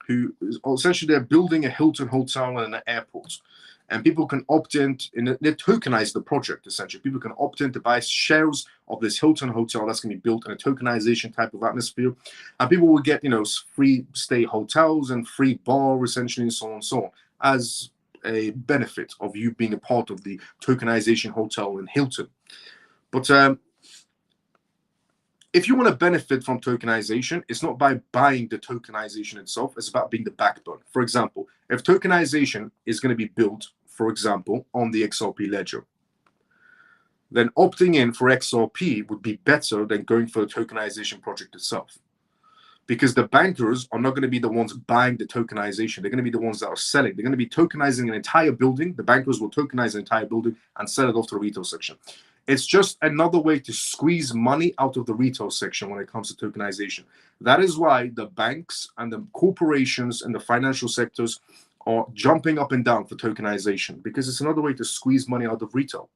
who essentially they're building a Hilton hotel and an airport. And people can opt in, they tokenize the project, essentially. People can opt in to buy shares of this Hilton hotel that's going to be built in a tokenization type of atmosphere. And people will get, free stay hotels and free bar, essentially, and so on and so on, as a benefit of you being a part of the tokenization hotel in Hilton. But if you want to benefit from tokenization, it's not by buying the tokenization itself, it's about being the backbone. For example, if tokenization is going to be built, for example, on the XRP ledger, then opting in for XRP would be better than going for the tokenization project itself. Because the bankers are not going to be the ones buying the tokenization. They're going to be the ones that are selling. They're going to be tokenizing an entire building. The bankers will tokenize an entire building and sell it off to the retail section. It's just another way to squeeze money out of the retail section when it comes to tokenization. That is why the banks and the corporations and the financial sectors are jumping up and down for tokenization, because it's another way to squeeze money out of retail.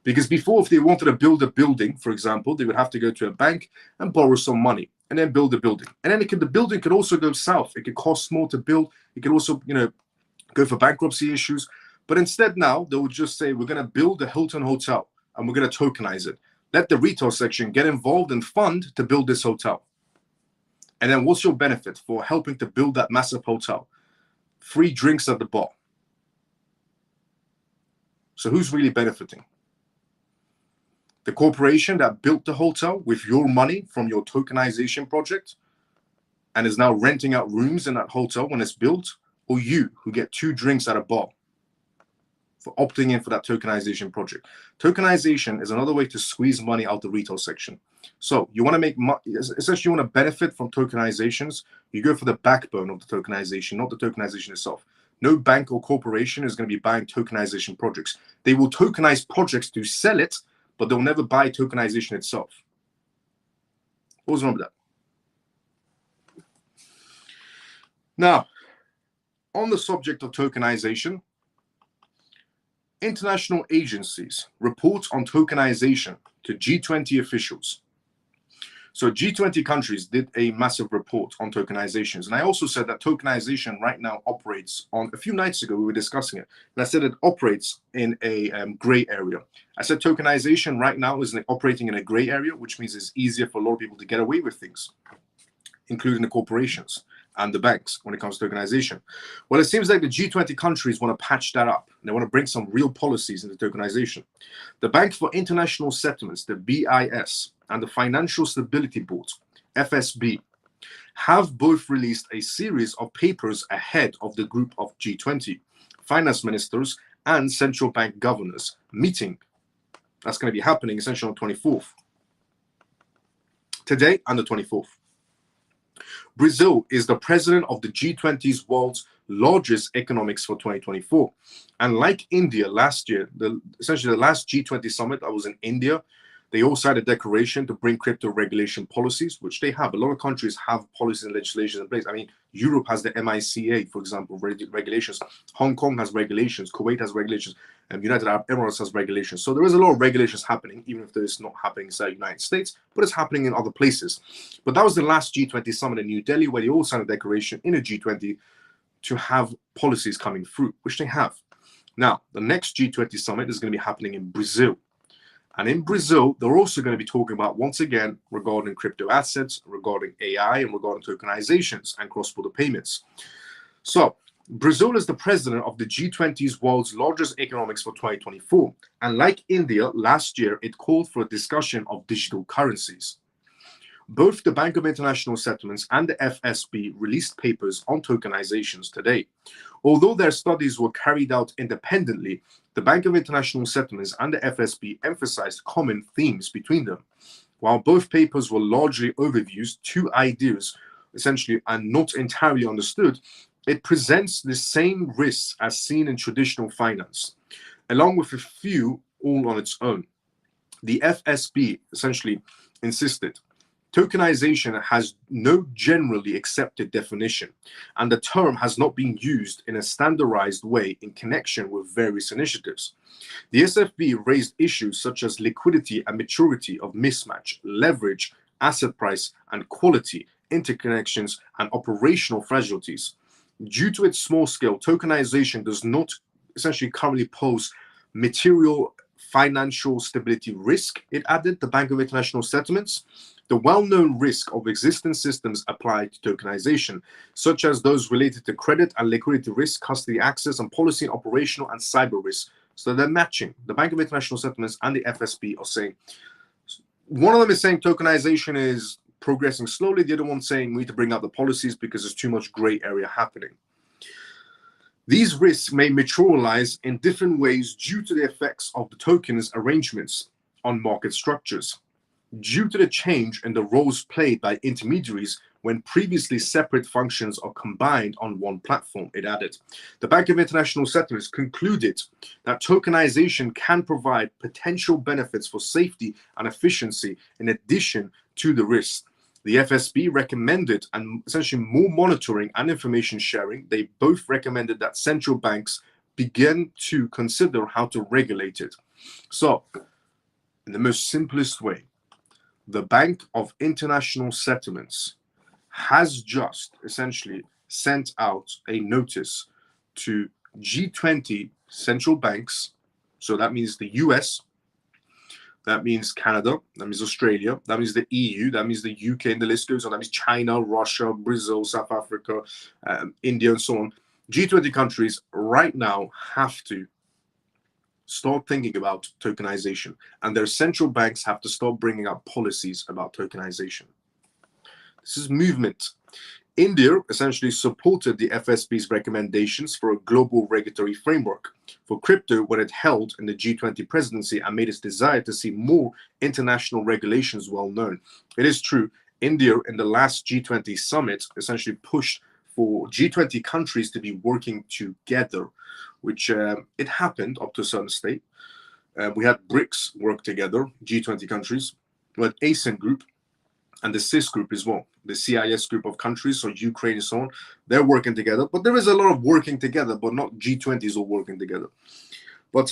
Because before, if they wanted to build a building, for example, they would have to go to a bank and borrow some money and then build a building. And then the building could also go south. It could cost more to build. It could also, go for bankruptcy issues. But instead now, they would just say, we're going to build a Hilton hotel and we're going to tokenize it. Let the retail section get involved and fund to build this hotel. And then what's your benefit for helping to build that massive hotel? Free drinks at the bar. So who's really benefiting? The corporation that built the hotel with your money from your tokenization project and is now renting out rooms in that hotel when it's built, or you who get 2 drinks at a bar for opting in for that tokenization project? Tokenization is another way to squeeze money out the retail section. So you want to make essentially, you want to benefit from tokenizations, you go for the backbone of the tokenization, not the tokenization itself. No bank or corporation is going to be buying tokenization projects. They will tokenize projects to sell it, but they'll never buy tokenization itself. What's wrong with that? Now, on the subject of tokenization, international agencies report on tokenization to G20 officials. So G20 countries did a massive report on tokenizations. And I also said that tokenization right now operates on, a few nights ago, we were discussing it. And I said it operates in a gray area. I said tokenization right now is operating in a gray area, which means it's easier for a lot of people to get away with things, including the corporations and the banks when it comes to tokenization. Well, it seems like the G20 countries want to patch that up. They want to bring some real policies into tokenization. The Bank for International Settlements, the BIS, and the Financial Stability Board, FSB, have both released a series of papers ahead of the group of G20 finance ministers and central bank governors meeting. That's going to be happening essentially on the 24th. Today and the 24th. Brazil is the president of the G20's world's largest economics for 2024. And like India last year, essentially the last G20 summit, I was in India, they all signed a declaration to bring crypto regulation policies, which they have. A lot of countries have policies and legislation in place. I mean, Europe has the MICA, for example, regulations. Hong Kong has regulations. Kuwait has regulations. And United Arab Emirates has regulations. So there is a lot of regulations happening, even if it's not happening inside the United States, but it's happening in other places. But that was the last G20 summit in New Delhi, where they all signed a declaration in a G20 to have policies coming through, which they have. Now, the next G20 summit is going to be happening in Brazil. And in Brazil, they're also going to be talking about, once again, regarding crypto assets, regarding AI, and regarding tokenizations and cross-border payments. So Brazil is the president of the G20's world's largest economics for 2024. And like India, last year, it called for a discussion of digital currencies. Both the Bank of International Settlements and the FSB released papers on tokenizations today. Although their studies were carried out independently, the Bank of International Settlements and the FSB emphasized common themes between them. While both papers were largely overviews, two ideas essentially are not entirely understood. It presents the same risks as seen in traditional finance, along with a few all on its own. The FSB essentially insisted tokenization has no generally accepted definition, and the term has not been used in a standardized way in connection with various initiatives. The SFB raised issues such as liquidity and maturity of mismatch, leverage, asset price and quality, interconnections, and operational fragilities. Due to its small scale, tokenization does not essentially currently pose material financial stability risk, it added, the Bank of International Settlements. The well-known risk of existing systems applied to tokenization, such as those related to credit and liquidity risk, custody access, and policy and operational and cyber risk. So they're matching. The Bank of International Settlements and the FSB are saying, one of them is saying tokenization is progressing slowly. The other one saying we need to bring out the policies because there's too much gray area happening. These risks may materialize in different ways due to the effects of the token's arrangements on market structures, due to the change in the roles played by intermediaries when previously separate functions are combined on one platform, it added. The Bank of International Settlements concluded that tokenization can provide potential benefits for safety and efficiency in addition to the risks. The FSB recommended and essentially more monitoring and information sharing. They both recommended that central banks begin to consider how to regulate it. So, in the most simplest way, the Bank of International Settlements has just essentially sent out a notice to G20 central banks. So that means the US, that means Canada, that means Australia, that means the EU, that means the UK, and the list goes on. That means China, Russia, Brazil, South Africa, India, and so on. G20 countries right now have to start thinking about tokenization, and their central banks have to start bringing up policies about tokenization. This is movement. India essentially supported the FSB's recommendations for a global regulatory framework for crypto when it held in the G20 presidency and made its desire to see more international regulations well known. It is true, India in the last G20 summit essentially pushed for G20 countries to be working together, which it happened up to a certain state. We had BRICS work together, G20 countries. We had ASEAN group and the CIS group as well, the CIS group of countries, so Ukraine and so on. They're working together, but there is a lot of working together, but not G20s all working together. But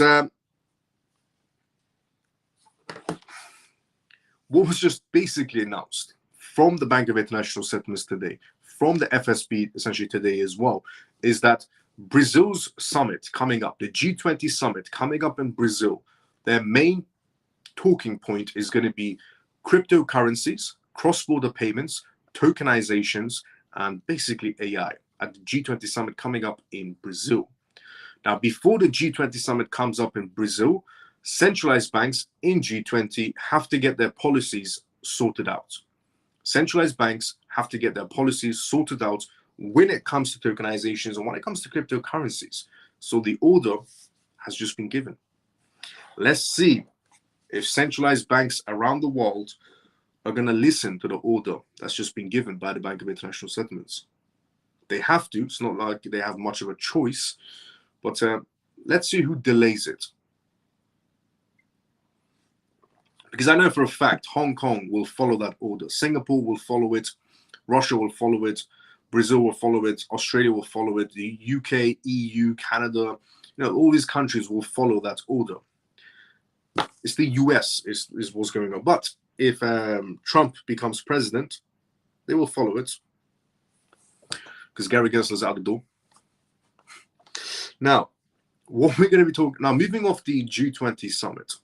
what was just basically announced from the Bank of International Settlements today, from the FSB essentially today as well, is that Brazil's summit coming up, the G20 summit coming up in Brazil, their main talking point is going to be cryptocurrencies, cross-border payments, tokenizations, and basically AI at the G20 summit coming up in Brazil. Now, before the G20 summit comes up in Brazil, centralized banks in G20 have to get their policies sorted out. Centralized banks have to get their policies sorted out when it comes to tokenizations and when it comes to cryptocurrencies. So the order has just been given. Let's see if centralized banks around the world are going to listen to the order that's just been given by the Bank of International Settlements. They have to. It's not like they have much of a choice. But let's see who delays it. Because I know for a fact Hong Kong will follow that order. Singapore will follow it. Russia will follow it. Brazil will follow it. Australia will follow it. The UK, EU, Canada, all these countries will follow that order. It's the US is what's going on. But if Trump becomes president, they will follow it. Because Gary Gensler's out the door. Now, what we're going to be talking now, moving off the G20 summit,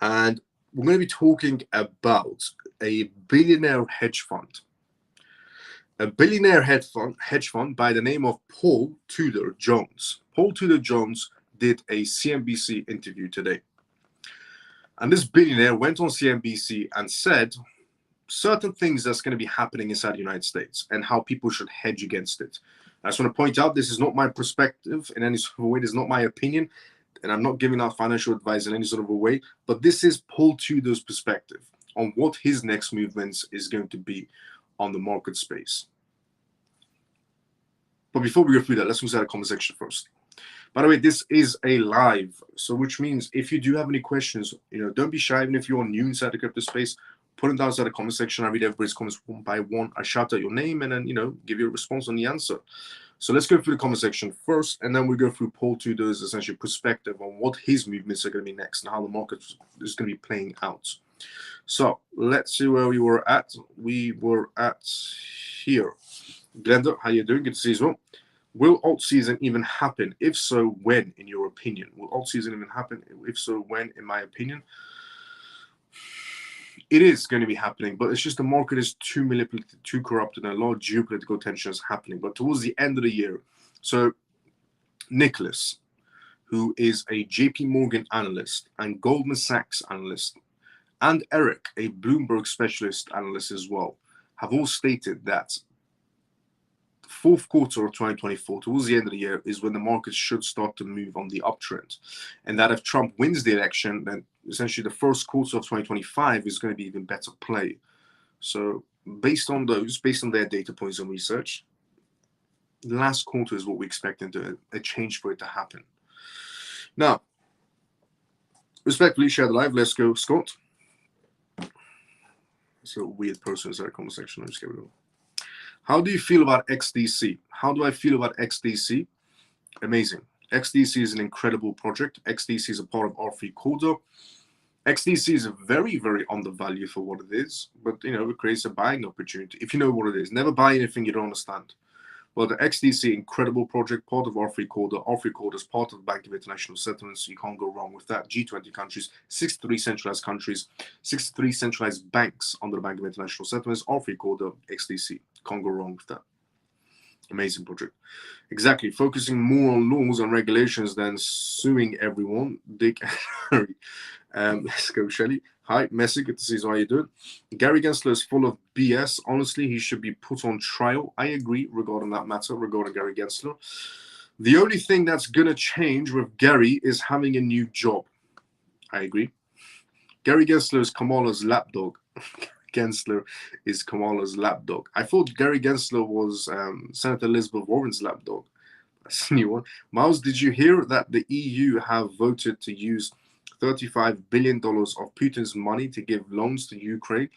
and we're going to be talking about a billionaire hedge fund. A billionaire hedge fund by the name of Paul Tudor Jones. Paul Tudor Jones did a CNBC interview today. And this billionaire went on CNBC and said certain things that's going to be happening inside the United States and how people should hedge against it. I just want to point out, this is not my perspective in any sort of way. This is not my opinion, and I'm not giving out financial advice in any sort of a way, but this is Paul Tudor's perspective on what his next movements is going to be on the market space. But before we go through that, let's look at the comment section first. By the way, this is a live, so which means if you do have any questions, don't be shy. Even if you're new inside the crypto space, put them down inside the comment section. I read everybody's comments one by one. I shout out your name and then, give you a response on the answer. So let's go through the comment section first, and then we go through Paul Tudor's essentially perspective on what his movements are going to be next and how the market is going to be playing out. So let's see where we were at. We were at here. Glenda, how you doing? Good to see you as well. Will alt season even happen? If so, when, in your opinion? Will alt season even happen? If so, when, in my opinion? It is going to be happening, but it's just the market is too manipulated, too corrupted, and a lot of geopolitical tension is happening. But towards the end of the year, so Nicholas, who is a JP Morgan analyst and Goldman Sachs analyst, and Eric, a Bloomberg specialist analyst as well, have all stated that fourth quarter of 2024, towards the end of the year, is when the market should start to move on the uptrend. And that if Trump wins the election, then essentially the first quarter of 2025 is going to be even better play. So based on their data points and research, the last quarter is what we expect into a change for it to happen. Now, respectfully, share the live. Let's go, Scott. It's a weird person inside the comment section. I'll just get rid of it. How do you feel about XDC? How do I feel about XDC? Amazing. XDC is an incredible project. XDC is a part of R3 Corridor. XDC is very, very undervalued for what it is, but it creates a buying opportunity if you know what it is. Never buy anything you don't understand. Well, the XDC, incredible project, part of R3 Corridor. R3 Corridor is part of the Bank of International Settlements. You can't go wrong with that. G20 countries, 63 centralized countries, 63 centralized banks under the Bank of International Settlements. R3 Corridor, XDC. Can't go wrong with that. Amazing project. Exactly. Focusing more on laws and regulations than suing everyone. Dick Harry. Let's go, Shelly. Hi, Messi. Good to see you. How you doing? Gary Gensler is full of BS. Honestly, he should be put on trial. I agree regarding that matter, regarding Gary Gensler. The only thing that's going to change with Gary is having a new job. I agree. Gary Gensler is Kamala's lapdog. Gensler is Kamala's lapdog. I thought Gary Gensler was Senator Elizabeth Warren's lapdog. That's a new one. Miles, did you hear that the EU have voted to use $35 billion of Putin's money to give loans to Ukraine?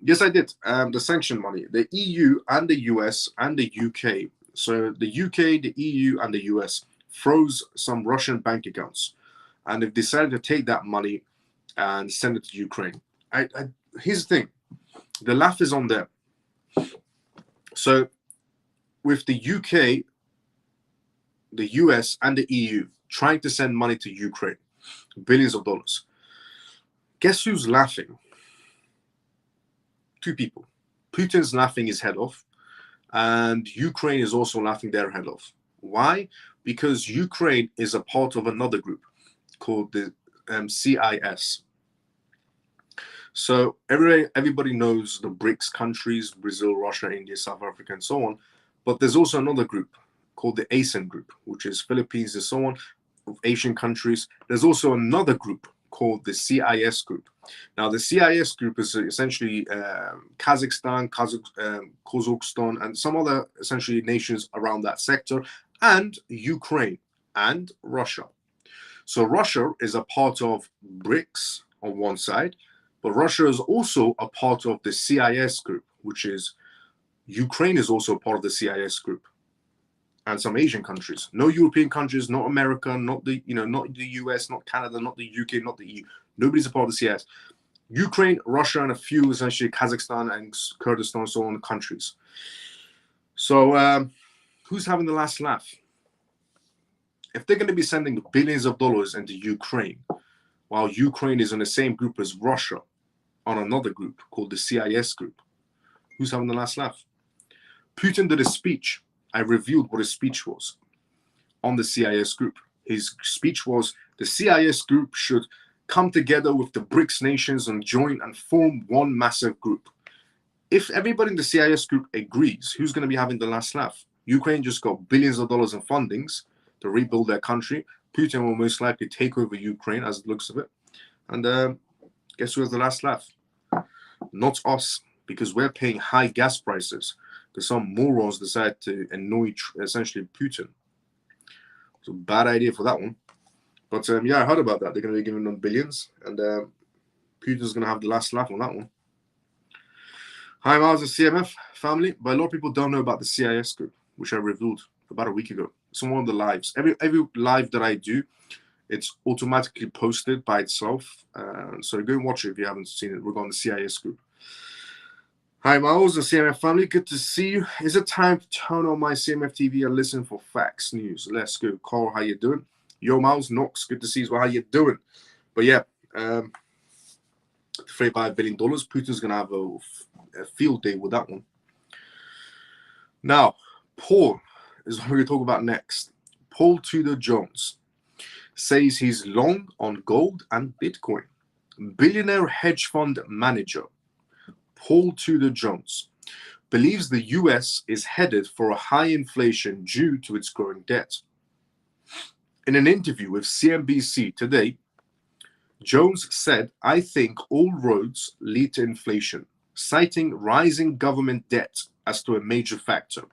Yes, I did. The sanction money. The EU and the US and the UK. So the UK, the EU, and the US froze some Russian bank accounts. And they've decided to take that money and send it to Ukraine. Here's the thing. The laugh is on them. So with the UK, the US, and the EU trying to send money to Ukraine, billions of dollars, guess who's laughing? Two people. Putin's laughing his head off, and Ukraine is also laughing their head off. Why? Because Ukraine is a part of another group called the CIS. So everybody knows the BRICS countries, Brazil, Russia, India, South Africa, and so on. But there's also another group called the ASEAN group, which is Philippines and so on, of Asian countries. There's also another group called the CIS group. Now, the CIS group is essentially Kazakhstan, Kazakhstan, and some other essentially nations around that sector, and Ukraine and Russia. So Russia is a part of BRICS on one side, but Russia is also a part of the CIS group, which is Ukraine is also part of the CIS group, and some Asian countries. No European countries, not America, not the not the US, not Canada, not the UK, not the EU. Nobody's a part of the CIS. Ukraine, Russia, and a few essentially Kazakhstan and Kurdistan, so on countries. So who's having the last laugh? If they're going to be sending billions of dollars into Ukraine, while Ukraine is in the same group as Russia, on another group called the CIS group, who's having the last laugh? Putin did a speech. I revealed what his speech was on the CIS group. His speech was the CIS group should come together with the BRICS nations and join and form one massive group. If everybody in the CIS group agrees, who's going to be having the last laugh? Ukraine just got billions of dollars in fundings to rebuild their country. Putin will most likely take over Ukraine as it looks of it. And guess who has the last laugh? Not us, because we're paying high gas prices because some morons decide to annoy essentially Putin. So bad idea for that one. But yeah, I heard about that. They're going to be giving them billions, and Putin's going to have the last laugh on that one. Hi, Miles and CMF family. But a lot of people don't know about the CIS group, which I revealed about a week ago. It's on one of the lives. Every live that I do, it's automatically posted by itself. So go and watch it if you haven't seen it. We're on the CIS group. Hi, Miles and CMF family. Good to see you. Is it time to turn on my CMF TV and listen for facts news? Let's go. Carl, how you doing? Yo, Miles, Knox, good to see you. Well, how you doing? But yeah, $35 billion. Putin's going to have a field day with that one. Now, Paul is what we're going to talk about next. Paul Tudor Jones says he's long on gold and Bitcoin. Billionaire hedge fund manager Paul Tudor Jones believes the US is headed for a high inflation due to its growing debt. In an interview with CNBC today, Jones said, "I think all roads lead to inflation," citing rising government debt as to a major factor.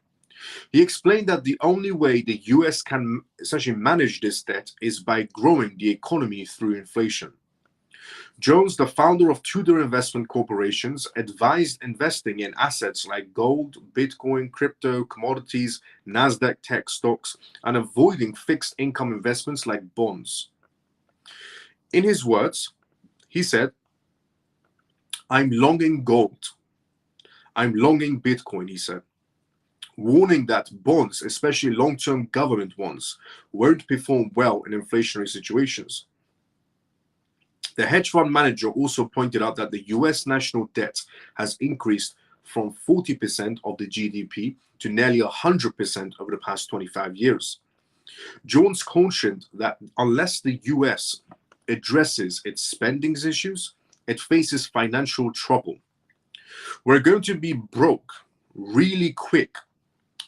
He explained that the only way the US can essentially manage this debt is by growing the economy through inflation. Jones, the founder of Tudor Investment Corporations, advised investing in assets like gold, Bitcoin, crypto, commodities, NASDAQ tech stocks, and avoiding fixed income investments like bonds. In his words, he said, "I'm longing gold. I'm longing Bitcoin," he said, warning that bonds, especially long-term government ones, won't perform well in inflationary situations. The hedge fund manager also pointed out that the US national debt has increased from 40% of the GDP to nearly 100% over the past 25 years. Jones cautioned that unless the US addresses its spending issues, it faces financial trouble. "We're going to be broke really quick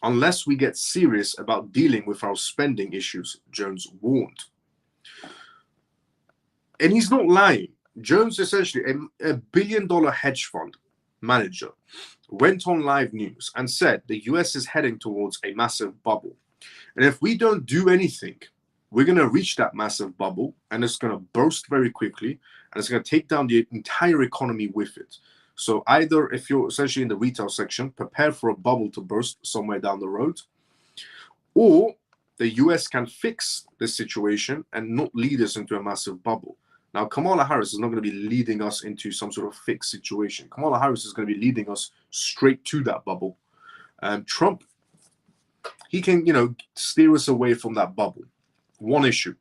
unless we get serious about dealing with our spending issues," Jones warned. And he's not lying. Jones, essentially a billion-dollar hedge fund manager, went on live news and said the US is heading towards a massive bubble. And if we don't do anything, we're going to reach that massive bubble, and it's going to burst very quickly, and it's going to take down the entire economy with it. So either, if you're essentially in the retail section, prepare for a bubble to burst somewhere down the road, or the US can fix the situation and not lead us into a massive bubble. Now, Kamala Harris is not going to be leading us into some sort of fixed situation. Kamala Harris is going to be leading us straight to that bubble. Trump, he can, steer us away from that bubble. One issue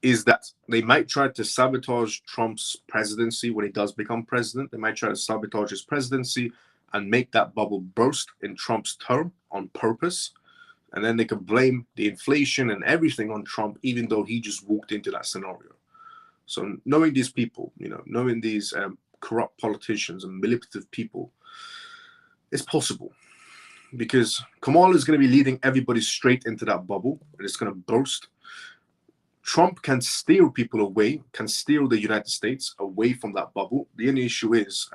is that they might try to sabotage Trump's presidency when he does become president. They might try to sabotage his presidency and make that bubble burst in Trump's term on purpose. And then they can blame the inflation and everything on Trump, even though he just walked into that scenario. So knowing these people, knowing these corrupt politicians and manipulative people, it's possible. Because Kamala is going to be leading everybody straight into that bubble, and it's going to burst. Trump can steer people away, can steer the United States away from that bubble. The only issue is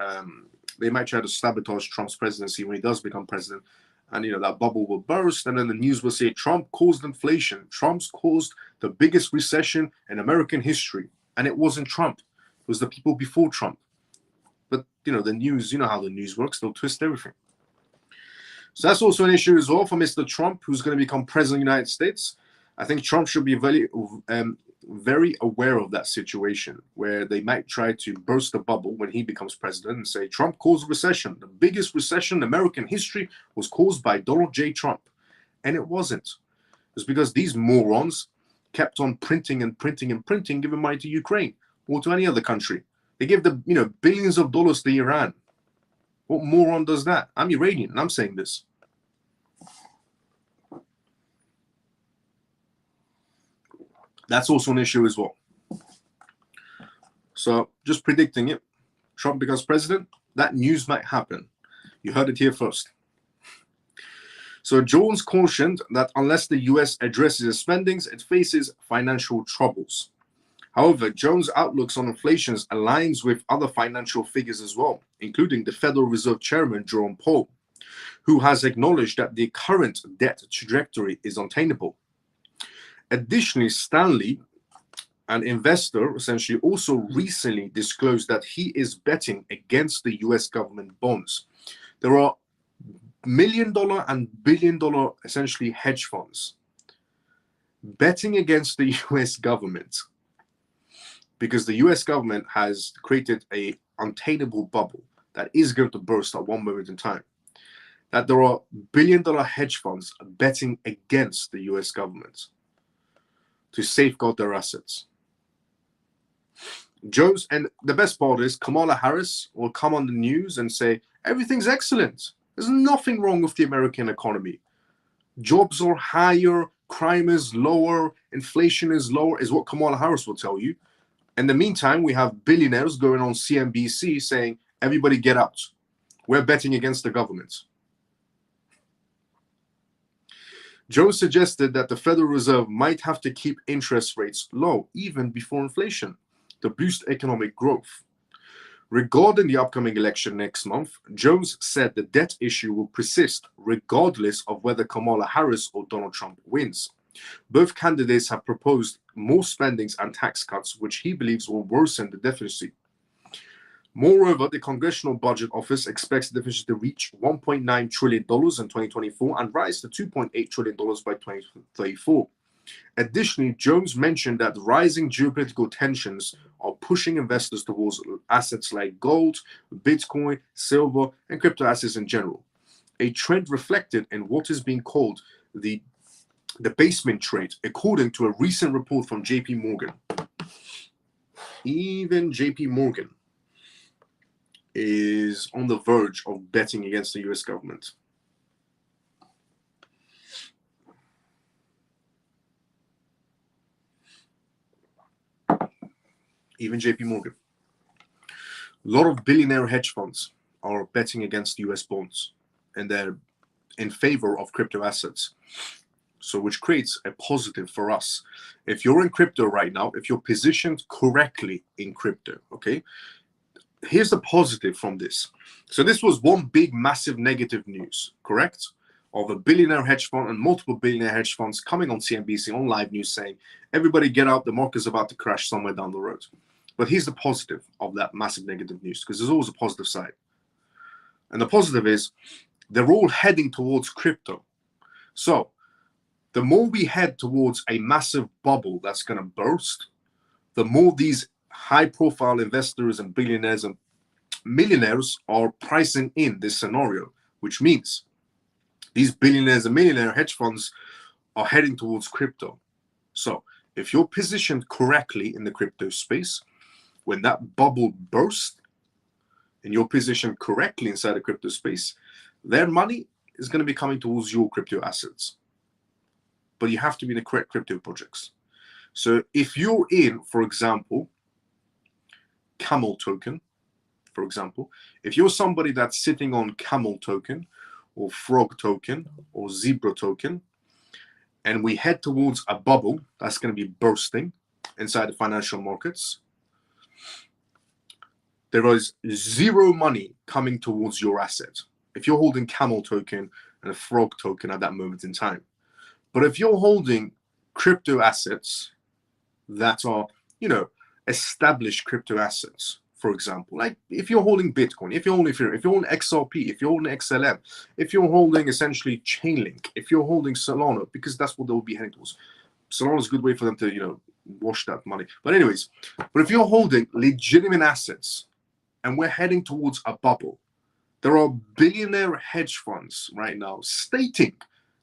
they might try to sabotage Trump's presidency when he does become president. And, that bubble will burst, and then the news will say Trump caused inflation. Trump's caused the biggest recession in American history. And it wasn't Trump. It was the people before Trump. But, the news, how the news works, they'll twist everything. So that's also an issue as well for Mr. Trump, who's going to become president of the United States. I think Trump should be very aware of that situation where they might try to burst the bubble when he becomes president and say Trump caused a recession. The biggest recession in American history was caused by Donald J. Trump. And it wasn't. It was because these morons kept on printing and printing and printing, giving money to Ukraine or to any other country. They give the billions of dollars to Iran. What moron does that? I'm Iranian and I'm saying this. That's also an issue as well. So just predicting it. Trump becomes president, that news might happen. You heard it here first. So Jones cautioned that unless the US addresses its spendings, it faces financial troubles. However, Jones' outlooks on inflation aligns with other financial figures as well, including the Federal Reserve Chairman Jerome Powell, who has acknowledged that the current debt trajectory is untenable. Additionally, Stanley, an investor, essentially also recently disclosed that he is betting against the US government bonds. There are $1 million and $1 billion essentially hedge funds betting against the US government because the US government has created a untenable bubble that is going to burst at one moment in time. That there are $1 billion hedge funds betting against the US government to safeguard their assets. Jones, and the best part is Kamala Harris will come on the news and say, everything's excellent. There's nothing wrong with the American economy. Jobs are higher, crime is lower, inflation is lower, is what Kamala Harris will tell you. In the meantime, we have billionaires going on CNBC saying, everybody get out. We're betting against the government. Jones suggested that the Federal Reserve might have to keep interest rates low, even before inflation, to boost economic growth. Regarding the upcoming election next month, Jones said the debt issue will persist regardless of whether Kamala Harris or Donald Trump wins. Both candidates have proposed more spendings and tax cuts, which he believes will worsen the deficit. Moreover, the Congressional Budget Office expects the deficit to reach $1.9 trillion in 2024 and rise to $2.8 trillion by 2034. Additionally, Jones mentioned that rising geopolitical tensions are pushing investors towards assets like gold, Bitcoin, silver, and crypto assets in general, a trend reflected in what is being called the basement trade, according to a recent report from JP Morgan. Even JP Morgan is on the verge of betting against the US government. Even JP Morgan. A lot of billionaire hedge funds are betting against US bonds, and they're in favor of crypto assets. So which creates a positive for us. If you're in crypto right now, if you're positioned correctly in crypto, okay, here's the positive from this. So this was one big, massive negative news, correct? Of a billionaire hedge fund and multiple billionaire hedge funds coming on CNBC on live news saying, everybody get out, the market's about to crash somewhere down the road. But here's the positive of that massive negative news, because there's always a positive side. And the positive is they're all heading towards crypto. So the more we head towards a massive bubble that's going to burst, the more these high-profile investors and billionaires and millionaires are pricing in this scenario, which means these billionaires and millionaire hedge funds are heading towards crypto. So if you're positioned correctly in the crypto space, when that bubble bursts and you're positioned correctly inside the crypto space, their money is going to be coming towards your crypto assets. But you have to be in the correct crypto projects. So if you're in, for example, Camel token, for example, if you're somebody that's sitting on Camel token or Frog token or Zebra token, and we head towards a bubble that's going to be bursting inside the financial markets, there is zero money coming towards your asset if you're holding Camel token and a Frog token at that moment in time. But if you're holding crypto assets that are, established crypto assets, for example, like if you're holding Bitcoin, if you're holding Ethereum, if you're holding XRP, if you're holding XLM, if you're holding essentially Chainlink, if you're holding Solana, because that's what they'll be heading towards. Solana is a good way for them to, wash that money. But anyways, if you're holding legitimate assets and we're heading towards a bubble, there are billionaire hedge funds right now stating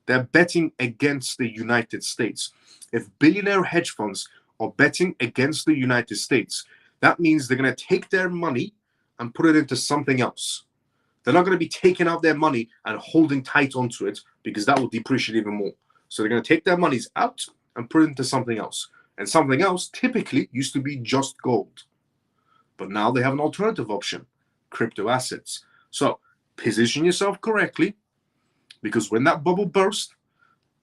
they're betting against the United States. If billionaire hedge funds are betting against the United States, that means they're going to take their money and put it into something else. They're not going to be taking out their money and holding tight onto it, because that will depreciate even more. So they're going to take their monies out and put it into something else. And something else typically used to be just gold. But now they have an alternative option, crypto assets. So position yourself correctly, because when that bubble bursts,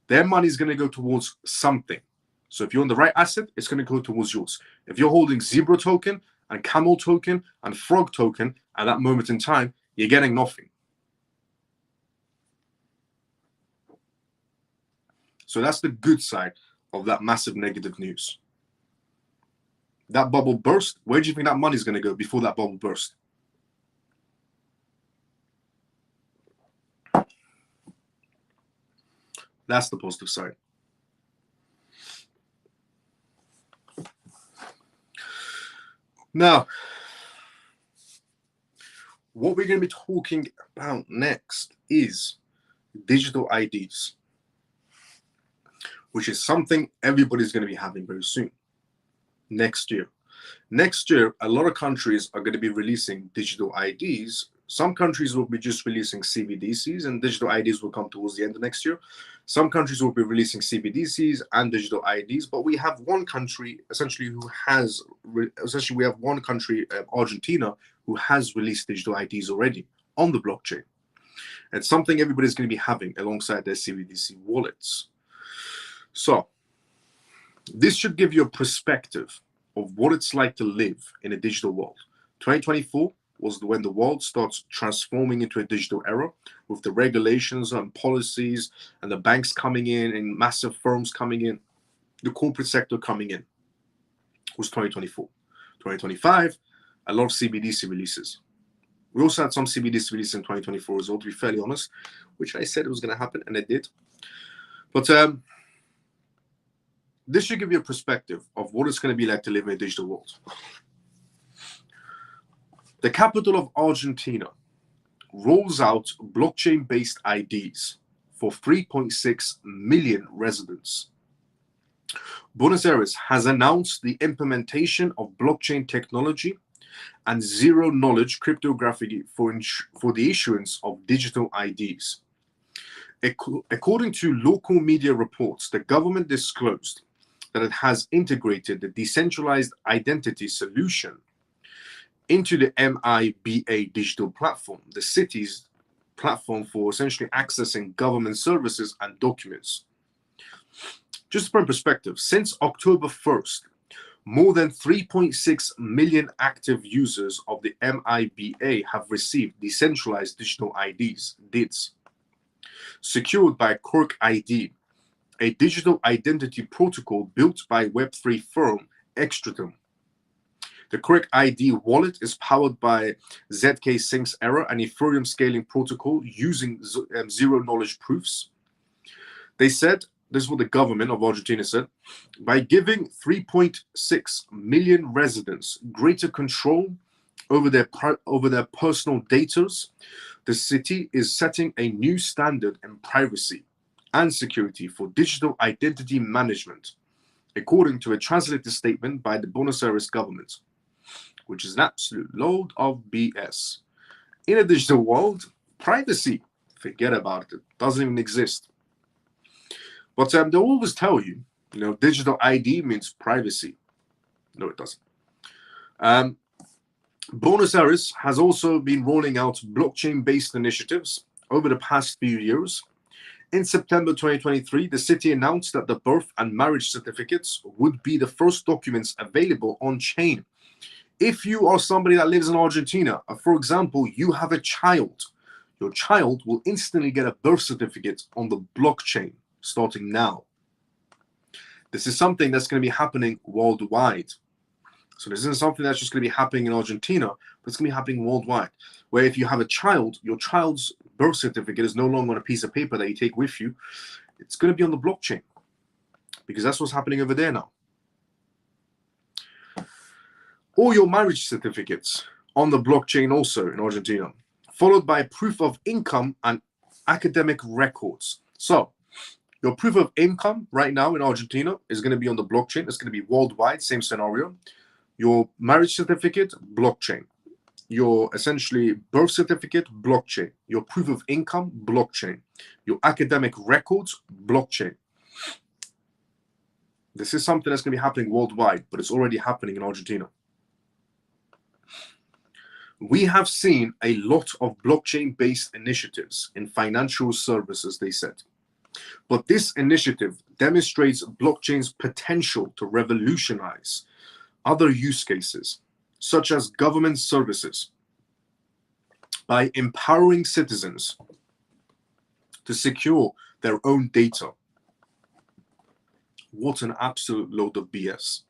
their money is going to go towards something. So if you're on the right asset, it's going to go towards yours. If you're holding Zebra token and Camel token and Frog token at that moment in time, you're getting nothing. So that's the good side of that massive negative news. That bubble burst. Where do you think that money is going to go before that bubble burst? That's the positive side. Now, what we're going to be talking about next is digital IDs, which is something everybody's going to be having very soon, next year. Next year, a lot of countries are going to be releasing digital IDs. Some countries will be just releasing CBDCs, and digital IDs will come towards the end of next year. Some countries will be releasing CBDCs and digital IDs, but we have one country, essentially, we have one country, Argentina, who has released digital IDs already on the blockchain. It's something everybody's going to be having alongside their CBDC wallets. So this should give you a perspective of what it's like to live in a digital world. 2024 was when the world starts transforming into a digital era, with the regulations and policies and the banks coming in and massive firms coming in, the corporate sector coming in. It was 2024. 2025, a lot of CBDC releases. We also had some CBDC releases in 2024 as well, to be fairly honest, which I said it was going to happen, and it did. But this should give you a perspective of what it's going to be like to live in a digital world. The capital of Argentina rolls out blockchain-based IDs for 3.6 million residents. Buenos Aires has announced the implementation of blockchain technology and zero-knowledge cryptography for the issuance of digital IDs. According to local media reports, the government disclosed that it has integrated the decentralized identity solution into the MIBA digital platform, the city's platform for essentially accessing government services and documents. Just to put in perspective, since October 1st, more than 3.6 million active users of the MIBA have received decentralized digital IDs, DIDs, secured by Quirk ID, a digital identity protocol built by Web3 firm Extratum. The Quirk ID wallet is powered by ZK Sync's Error, an Ethereum scaling protocol using zero-knowledge proofs. They said, this is what the government of Argentina said, by giving 3.6 million residents greater control over their personal data, the city is setting a new standard in privacy and security for digital identity management, according to a translated statement by the Buenos Aires government, which is an absolute load of BS. In a digital world, privacy, forget about it. It doesn't even exist. But they'll always tell you, digital ID means privacy. No, it doesn't. Buenos Aires has also been rolling out blockchain-based initiatives over the past few years. In September 2023, the city announced that the birth and marriage certificates would be the first documents available on-chain. If you are somebody that lives in Argentina, for example, you have a child, your child will instantly get a birth certificate on the blockchain starting now. This is something that's going to be happening worldwide. So this isn't something that's just going to be happening in Argentina, but it's going to be happening worldwide, where if you have a child, your child's birth certificate is no longer on a piece of paper that you take with you. It's going to be on the blockchain, because that's what's happening over there now. All your marriage certificates on the blockchain also in Argentina, followed by proof of income and academic records. So your proof of income right now in Argentina is going to be on the blockchain. It's going to be worldwide, same scenario. Your marriage certificate, blockchain. Your essentially birth certificate, blockchain. Your proof of income, blockchain. Your academic records, blockchain. This is something that's going to be happening worldwide, but it's already happening in Argentina. We have seen a lot of blockchain-based initiatives in financial services, they said. But this initiative demonstrates blockchain's potential to revolutionize other use cases, such as government services, by empowering citizens to secure their own data. What an absolute load of BS.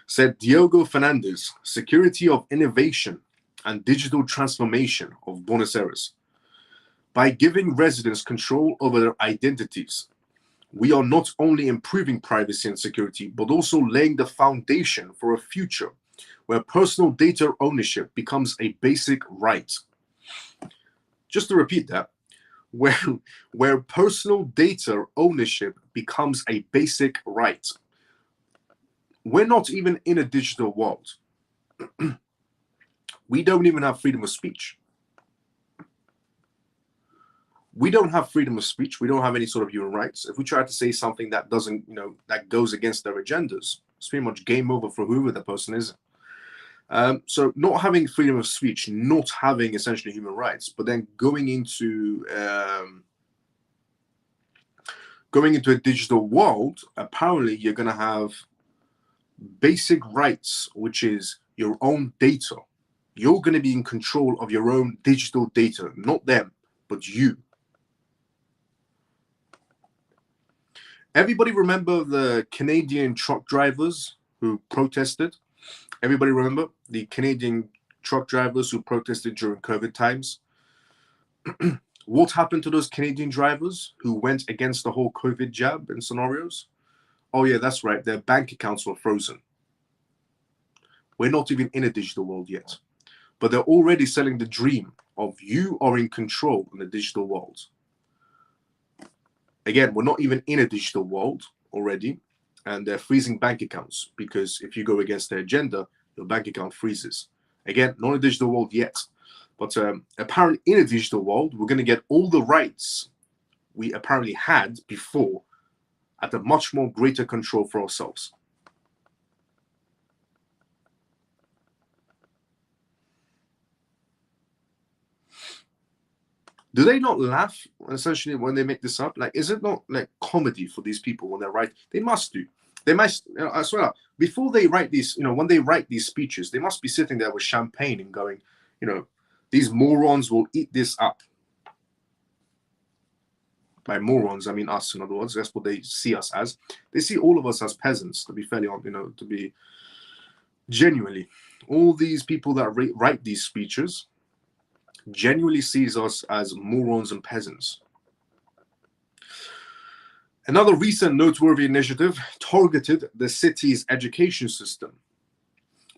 Said Diego Fernandez, Secretary of Innovation and Digital Transformation of Buenos Aires. By giving residents control over their identities, we are not only improving privacy and security, but also laying the foundation for a future where personal data ownership becomes a basic right. Just to repeat that, where personal data ownership becomes a basic right. We're not even in a digital world. We don't even have freedom of speech. We don't have freedom of speech. We don't have any sort of human rights. If we try to say something that doesn't, that goes against their agendas, it's pretty much game over for whoever the person is. So not having freedom of speech, not having essentially human rights, but then going into a digital world, apparently you're going to have basic rights, which is your own data. You're going to be in control of your own digital data, not them, but you. Everybody remember the Canadian truck drivers who protested? Everybody remember the Canadian truck drivers who protested during COVID times? What happened to those Canadian drivers who went against the whole COVID jab and scenarios? Oh yeah, that's right. Their bank accounts were frozen. We're not even in a digital world yet, but they're already selling the dream of you are in control in the digital world. Again, we're not even in a digital world already, and they're freezing bank accounts because if you go against their agenda, your bank account freezes. Again, not a digital world yet, but apparently in a digital world, we're going to get all the rights we apparently had before at a much more greater control for ourselves. Do they not laugh essentially when they make this up? Like, is it not like comedy for these people when they write? They must do. They must, I swear, before they write these, when they write these speeches, they must be sitting there with champagne and going, these morons will eat this up. By morons, I mean us, in other words. That's what they see us as. They see all of us as peasants, to be fairly, to be genuinely. All these people that write these speeches genuinely sees us as morons and peasants. Another recent noteworthy initiative targeted the city's education system.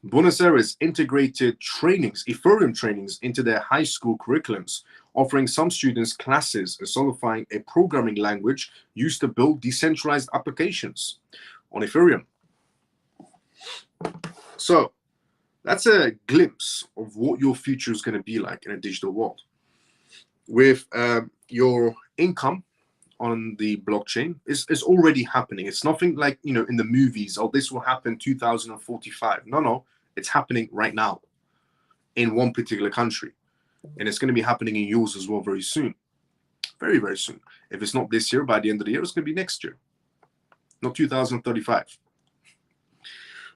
Buenos Aires integrated trainings, Ethereum trainings, into their high school curriculums, offering some students classes and solidifying a programming language used to build decentralized applications on Ethereum. So that's a glimpse of what your future is going to be like in a digital world. With your income on the blockchain is already happening. It's nothing like, in the movies, oh, this will happen 2045. No, it's happening right now in one particular country. And it's going to be happening in yours as well very soon. Very, very soon. If it's not this year, by the end of the year, it's going to be next year. Not 2035.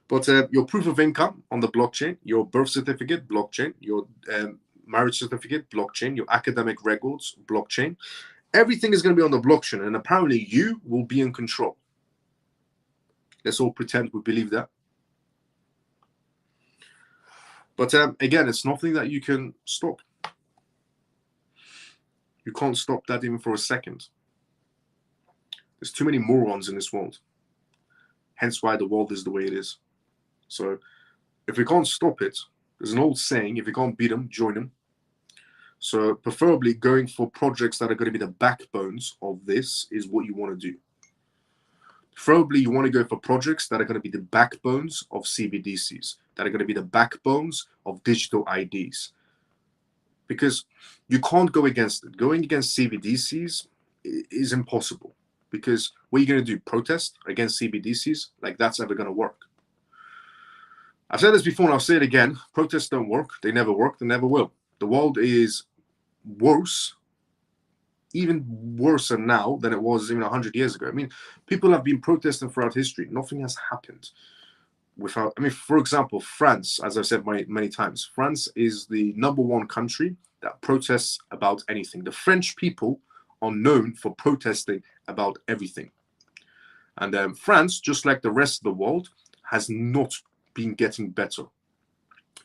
But your proof of income on the blockchain, your birth certificate, blockchain, your marriage certificate, blockchain, your academic records, blockchain. Everything is going to be on the blockchain, and apparently you will be in control. Let's all pretend we believe that. But again, it's nothing that you can stop. You can't stop that even for a second. There's too many morons in this world. Hence why the world is the way it is. So if we can't stop it, there's an old saying, if you can't beat them, join them. So preferably going for projects that are going to be the backbones of this is what you want to do. Preferably you want to go for projects that are going to be the backbones of CBDCs, that are going to be the backbones of digital IDs. Because you can't go against it. Going against CBDCs is impossible. Because what are you going to do? Protest against CBDCs? Like, that's ever going to work. I've said this before and I'll say it again. Protests don't work. They never work. They never will. The world is worse, even worse now than it was even 100 years ago. I mean, people have been protesting throughout history. Nothing has happened without, I mean, for example, France, as I've said many times, France is the #1 country that protests about anything. The French people are known for protesting about everything. And France, just like the rest of the world, has not been getting better.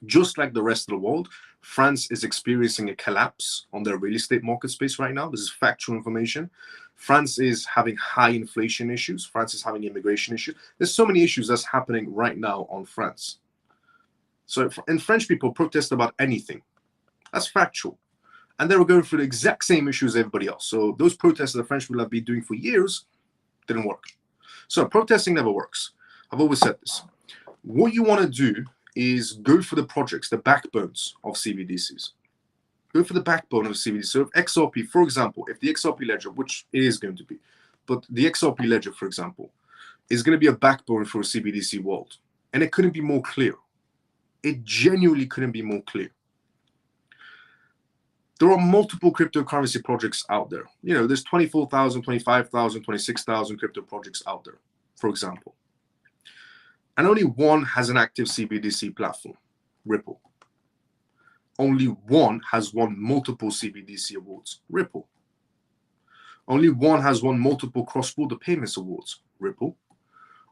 Just like the rest of the world, France is experiencing a collapse on their real estate market space right now. This is factual information. France is having high inflation issues. France is having immigration issues. There's so many issues that's happening right now on France. And French people protest about anything. That's factual. And they were going through the exact same issues as everybody else. So those protests that the French people have been doing for years didn't work. So protesting never works. I've always said this. What you want to do is go for the projects, the backbones of CBDCs. Go for the backbone of CBDC. So if XRP, for example, if the XRP ledger, which it is going to be, but the XRP ledger, for example, is going to be a backbone for a CBDC world. And it couldn't be more clear. It genuinely couldn't be more clear. There are multiple cryptocurrency projects out there. You know, there's 24,000, 25,000, 26,000 crypto projects out there, for example. And only one has an active CBDC platform, Ripple. Only one has won multiple CBDC awards, Ripple. Only one has won multiple cross-border payments awards, Ripple.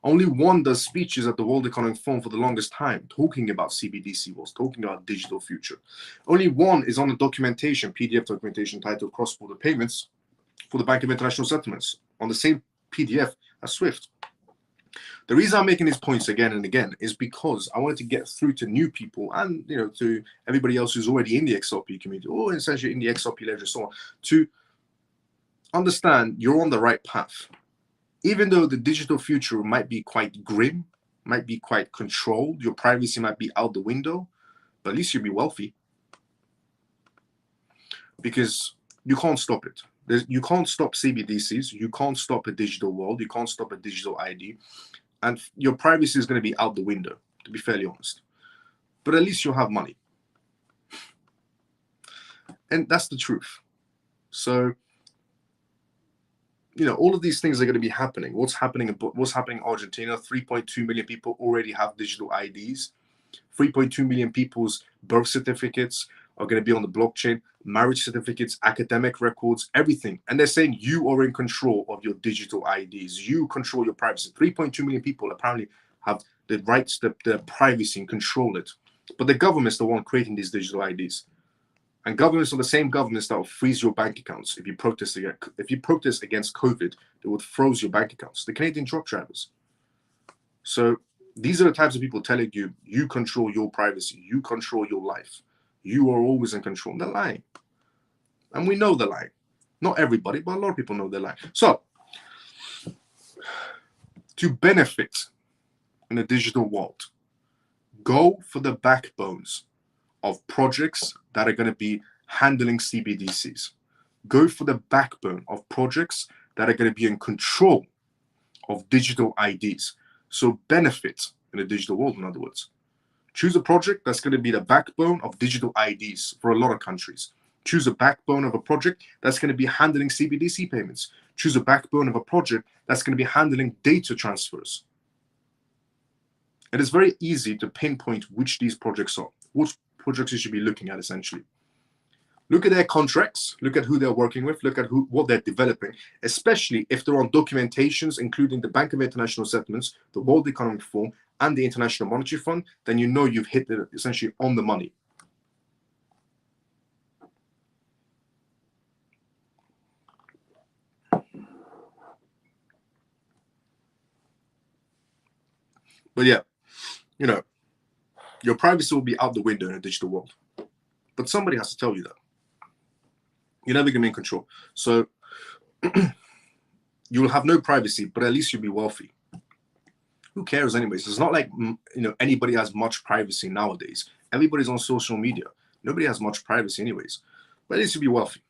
Only one does speeches at the World Economic Forum for the longest time, talking about CBDC wars, talking about digital future. Only one is on the documentation, PDF documentation titled Cross-Border Payments for the Bank of International Settlements, on the same PDF as SWIFT. The reason I'm making these points again and again is because I wanted to get through to new people and, you know, to everybody else who's already in the XRP community or essentially in the XRP ledger, so on, to understand you're on the right path. Even though the digital future might be quite grim, might be quite controlled, your privacy might be out the window, but at least you'll be wealthy. Because you can't stop it. You can't stop CBDCs. You can't stop a digital world. You can't stop a digital ID. And your privacy is going to be out the window, to be fairly honest. But at least you'll have money. And that's the truth. So, you know, all of these things are going to be happening. What's happening in Argentina? 3.2 million people already have digital IDs. 3.2 million people's birth certificates are going to be on the blockchain, marriage certificates, academic records, everything. And they're saying you are in control of your digital IDs. You control your privacy. 3.2 million people apparently have the rights to their privacy and control it. But the government's the one creating these digital IDs. And governments are the same governments that will freeze your bank accounts if you protest against COVID. They would freeze your bank accounts. The Canadian truck drivers. So these are the types of people telling you, you control your privacy, you control your life. You are always in control. They're lying. And we know they're lying. Not everybody, but a lot of people know they're lying. So, to benefit in a digital world, go for the backbones of projects that are going to be handling CBDCs. Go for the backbone of projects that are going to be in control of digital IDs. So benefit in a digital world, in other words. Choose a project that's going to be the backbone of digital IDs for a lot of countries. Choose a backbone of a project that's going to be handling CBDC payments. Choose a backbone of a project that's going to be handling data transfers. It is very easy to pinpoint which these projects are, which projects you should be looking at essentially. Look at their contracts, look at who they're working with, look at what they're developing, especially if they're on documentations, including the Bank of International Settlements, the World Economic Forum, and the International Monetary Fund, then you know you've hit it essentially on the money. But yeah, you know, your privacy will be out the window in a digital world. But somebody has to tell you that. You're never going to be in control. So you will have no privacy, but at least you'll be wealthy. Who cares anyways? It's not like, you know, anybody has much privacy nowadays. Everybody's on social media. Nobody has much privacy anyways. But at least you'll be wealthy.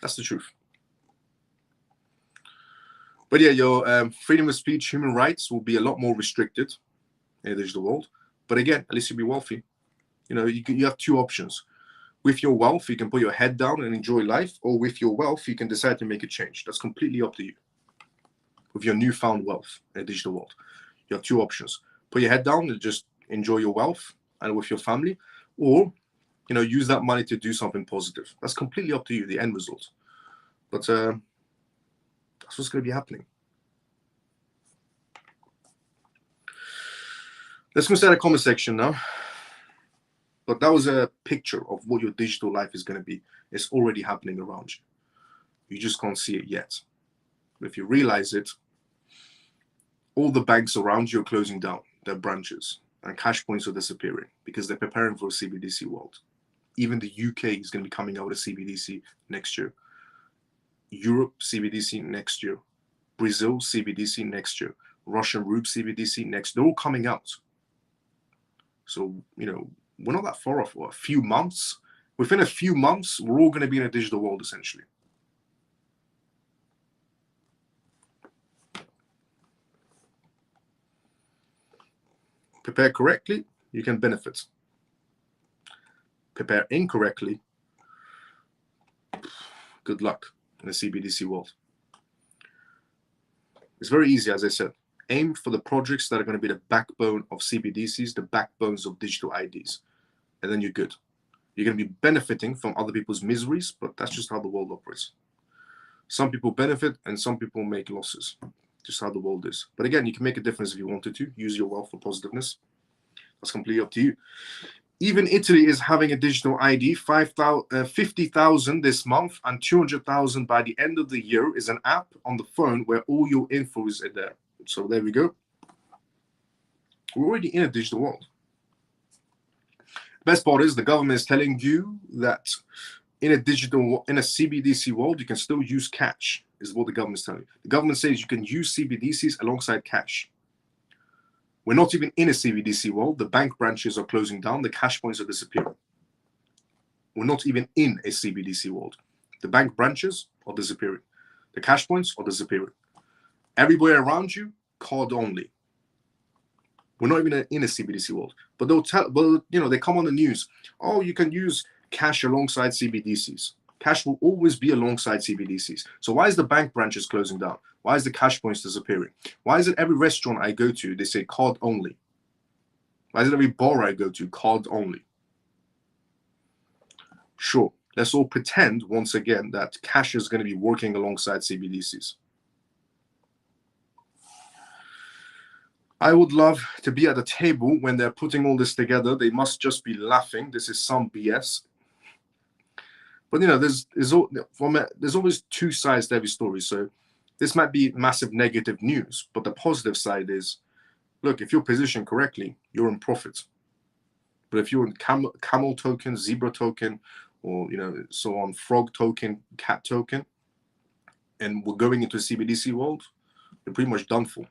That's the truth. But yeah, your freedom of speech, human rights will be a lot more restricted in a digital world. But again, at least you'll be wealthy. You know, you have two options. With your wealth, you can put your head down and enjoy life, or with your wealth, you can decide to make a change. That's completely up to you. With your newfound wealth in a digital world, you have two options. Put your head down and just enjoy your wealth and with your family, or, you know, use that money to do something positive. That's completely up to you, the end result. But that's what's going to be happening. Let's go to the comment section now. But that was a picture of what your digital life is going to be. It's already happening around you. You just can't see it yet. But if you realize it, all the banks around you are closing down their branches, and cash points are disappearing because they're preparing for a CBDC world. Even the UK is going to be coming out with a CBDC next year. Europe, CBDC next year. Brazil, CBDC next year. Russian Ruble, CBDC next. They're all coming out. So, you know, we're not that far off. A few months. Within a few months, we're all going to be in a digital world, essentially. Prepare correctly, you can benefit. Prepare incorrectly, good luck in the CBDC world. It's very easy, as I said. Aim for the projects that are going to be the backbone of CBDCs, the backbones of digital IDs, and then you're good. You're going to be benefiting from other people's miseries, but that's just how the world operates. Some people benefit and some people make losses. Just how the world is. But again, you can make a difference if you wanted to. Use your wealth for positiveness. That's completely up to you. Even Italy is having a digital ID. 50,000 this month and 200,000 by the end of the year is an app on the phone where all your info is there. So there we go. We're already in a digital world. Best part is the government is telling you that in a CBDC world, you can still use cash, is what the government is telling you. The government says you can use CBDCs alongside cash. We're not even in a CBDC world. The bank branches are closing down. The cash points are disappearing. We're not even in a CBDC world. The bank branches are disappearing. The cash points are disappearing. Everywhere around you, card only. We're not even in a CBDC world. But they'll tell, well, you know, they come on the news. Oh, you can use cash alongside CBDCs. Cash will always be alongside CBDCs. So why is the bank branches closing down? Why is the cash points disappearing? Why is it every restaurant I go to, they say card only? Why is it every bar I go to, card only? Sure, let's all pretend once again that cash is going to be working alongside CBDCs. I would love to be at the table when they're putting all this together. They must just be laughing. This is some BS. But, you know, there's always two sides to every story. So this might be massive negative news, but the positive side is, look, if you're positioned correctly, you're in profit. But if you're in camel token, zebra token, or, you know, so on, frog token, cat token, and we're going into a CBDC world, you're pretty much done for.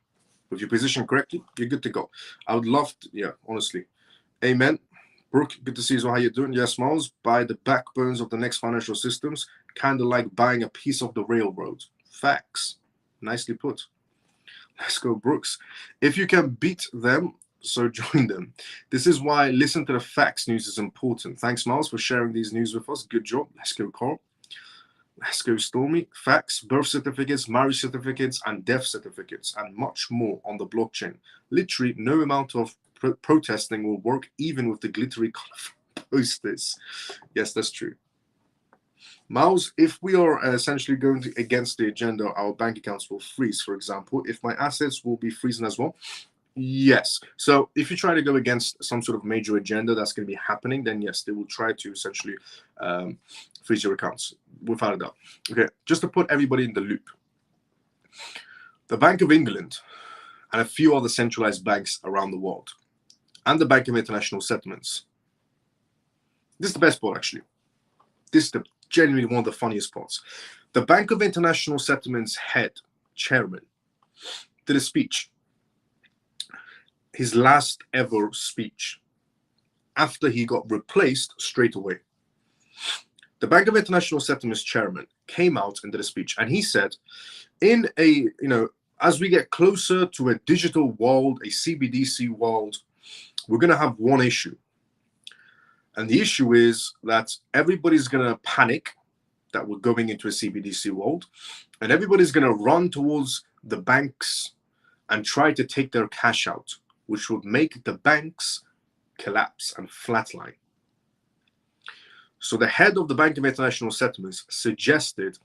If you position correctly, you're good to go. I would love to, yeah, honestly. Amen. Brooke, good to see you. How you doing? Yes, Miles. Buy the backbones of the next financial systems, kind of like buying a piece of the railroad. Facts. Nicely put. Let's go, Brooks. If you can beat them, so join them. This is why listen to the facts news is important. Thanks, Miles, for sharing these news with us. Good job. Let's go, Carl. Let's go, Stormy. Facts, birth certificates, marriage certificates, and death certificates, and much more on the blockchain. Literally, no amount of protesting will work, even with the glittery colorful posters. Yes, that's true. Miles, if we are essentially going against the agenda, our bank accounts will freeze, for example. If my assets will be freezing as well, yes. So if you try to go against some sort of major agenda that's going to be happening, then yes, they will try to essentially freeze your accounts, without a doubt. Okay, just to put everybody in the loop. The Bank of England and a few other centralized banks around the world, and the Bank of International Settlements. This is the best part, actually. This is genuinely one of the funniest parts. The Bank of International Settlements chairman, did a speech. His last ever speech, after he got replaced straight away. The Bank of International Settlements chairman came out and did a speech, and he said, in a, as we get closer to a digital world, a CBDC world, we're going to have one issue. And the issue is that everybody's going to panic that we're going into a CBDC world, and everybody's going to run towards the banks and try to take their cash out, which would make the banks collapse and flatline. So the head of the Bank of International Settlements suggested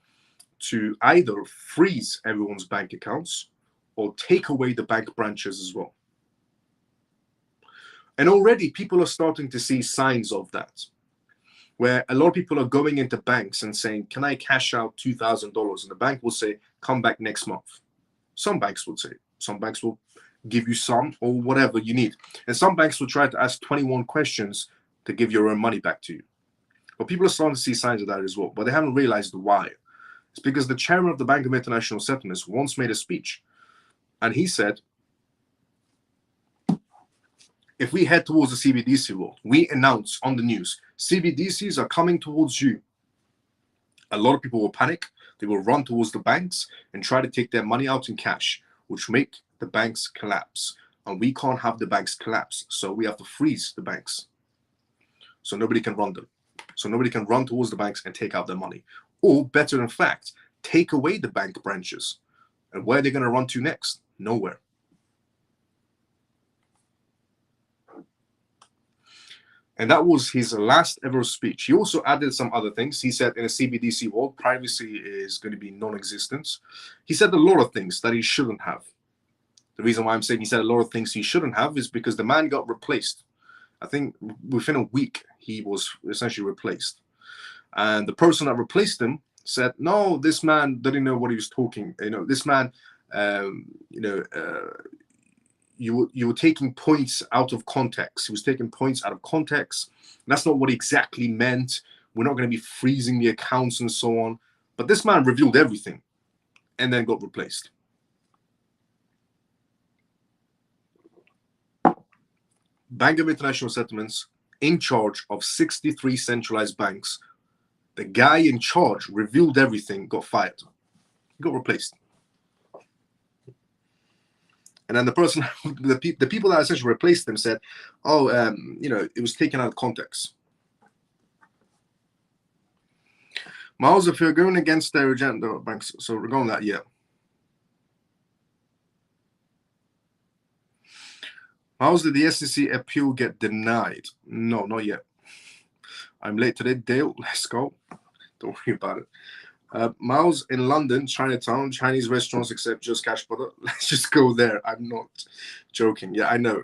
to either freeze everyone's bank accounts or take away the bank branches as well. And already people are starting to see signs of that, where a lot of people are going into banks and saying, can I cash out $2,000? And the bank will say, come back next month. Some banks will say, some banks will give you some or whatever you need. And some banks will try to ask 21 questions to give your own money back to you. But people are starting to see signs of that as well, but they haven't realized why. It's because the chairman of the Bank of International Settlements once made a speech, and he said, if we head towards the CBDC world, we announce on the news, CBDCs are coming towards you. A lot of people will panic. They will run towards the banks and try to take their money out in cash, which make the banks collapse. And we can't have the banks collapse, so we have to freeze the banks. So nobody can run them. So nobody can run towards the banks and take out their money. Or better in fact, take away the bank branches. And where are they going to run to next? Nowhere. And that was his last ever speech. He also added some other things. He said in a CBDC world, privacy is going to be non-existent. He said a lot of things that he shouldn't have. The reason why I'm saying he said a lot of things he shouldn't have is because the man got replaced. I think within a week, he was essentially replaced. And the person that replaced him said, no, this man didn't know what he was talking. This man, you were taking points out of context. He was taking points out of context. That's not what he exactly meant. We're not going to be freezing the accounts and so on. But this man revealed everything and then got replaced. Bank of International Settlements in charge of 63 centralized banks. The guy in charge revealed everything, got fired, got replaced. And then the person, the people that essentially replaced them said, oh, it was taken out of context. Miles, if you're going against their agenda, banks, so regarding that, yeah. Miles, did the SEC appeal get denied? No, not yet. I'm late today, Dale. Let's go. Don't worry about it. Miles, in London, Chinatown, Chinese restaurants accept just cash product. Let's just go there. I'm not joking. Yeah, I know.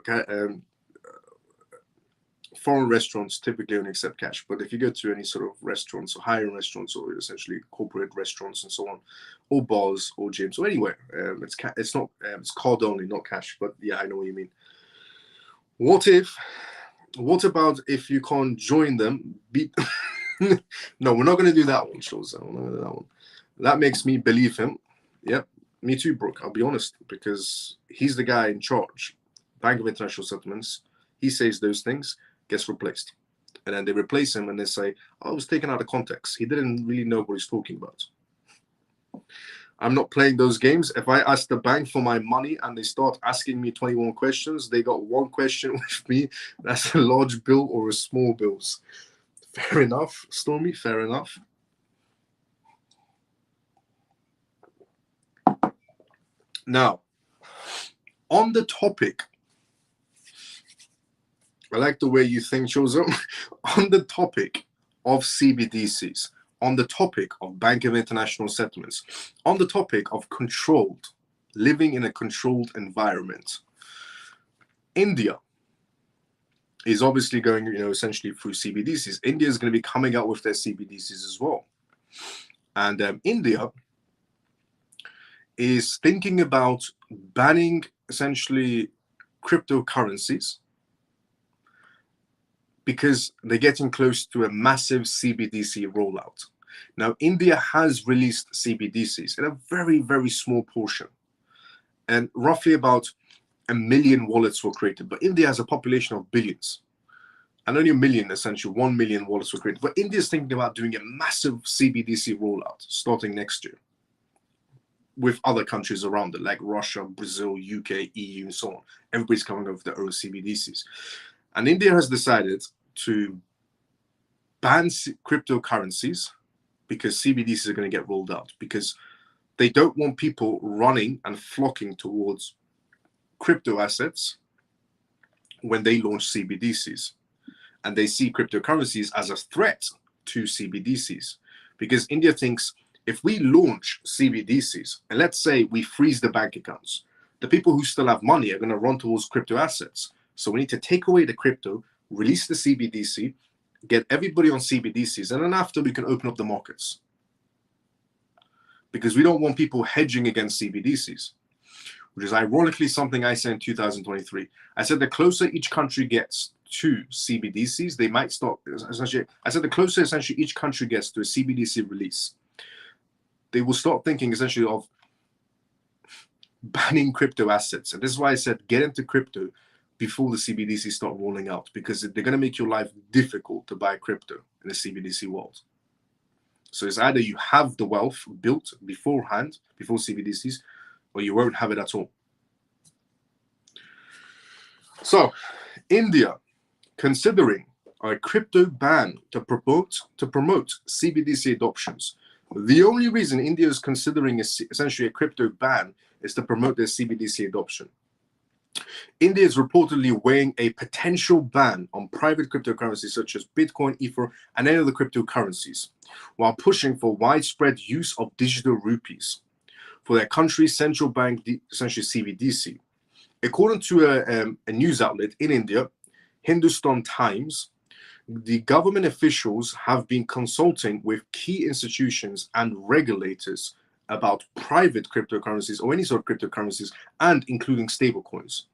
Foreign restaurants typically only accept cash, but if you go to any sort of restaurants or higher restaurants or essentially corporate restaurants and so on, or bars or gyms or anywhere, it's card only, not cash. But yeah, I know what you mean. What about if you can't join them? No, we're not going to do that one, Shows. That makes me believe him. Yep, me too, Brooke. I'll be honest, because he's the guy in charge. Bank of International Settlements. He says those things, gets replaced. And then they replace him and they say, oh, it was taken out of context. He didn't really know what he's talking about. I'm not playing those games. If I ask the bank for my money and they start asking me 21 questions, they got one question with me. That's a large bill or a small bills. Fair enough, Stormy, fair enough. Now, on the topic, I like the way you think, Chozo. On the topic of CBDCs, on the topic of Bank of International Settlements, on the topic of living in a controlled environment, India is obviously going, essentially through CBDCs. India is going to be coming out with their CBDCs as well. And India is thinking about banning essentially cryptocurrencies because they're getting close to a massive CBDC rollout. Now, India has released CBDCs in a very, very small portion. And roughly about 1 million wallets were created. But India has a population of billions. And only 1 million, essentially 1 million wallets were created. But India is thinking about doing a massive CBDC rollout starting next year. with other countries around it, like Russia, Brazil, UK, EU, and so on. Everybody's coming up with their own CBDCs. And India has decided to ban cryptocurrencies because CBDCs are going to get rolled out, because they don't want people running and flocking towards crypto assets when they launch CBDCs. And they see cryptocurrencies as a threat to CBDCs, because India thinks if we launch CBDCs, and let's say we freeze the bank accounts, the people who still have money are going to run towards crypto assets. So we need to take away the crypto, release the CBDC, get everybody on CBDCs, and then after we can open up the markets. Because we don't want people hedging against CBDCs, which is ironically something I said in 2023. I said the closer each country gets to CBDCs, they might start, essentially, I said the closer essentially each country gets to a CBDC release, they will start thinking essentially of banning crypto assets. And this is why I said get into crypto before the CBDC start rolling out, because they're going to make your life difficult to buy crypto in the CBDC world. So it's either you have the wealth built beforehand, before CBDCs, or you won't have it at all. So India considering a crypto ban to promote CBDC adoptions. The only reason India is considering essentially a crypto ban is to promote their CBDC adoption. India is reportedly weighing a potential ban on private cryptocurrencies such as Bitcoin, Ether, and any other cryptocurrencies, while pushing for widespread use of digital rupees for their country's central bank, essentially CBDC. According to a news outlet in India, Hindustan Times, the government officials have been consulting with key institutions and regulators about private cryptocurrencies or any sort of cryptocurrencies, and including stablecoins.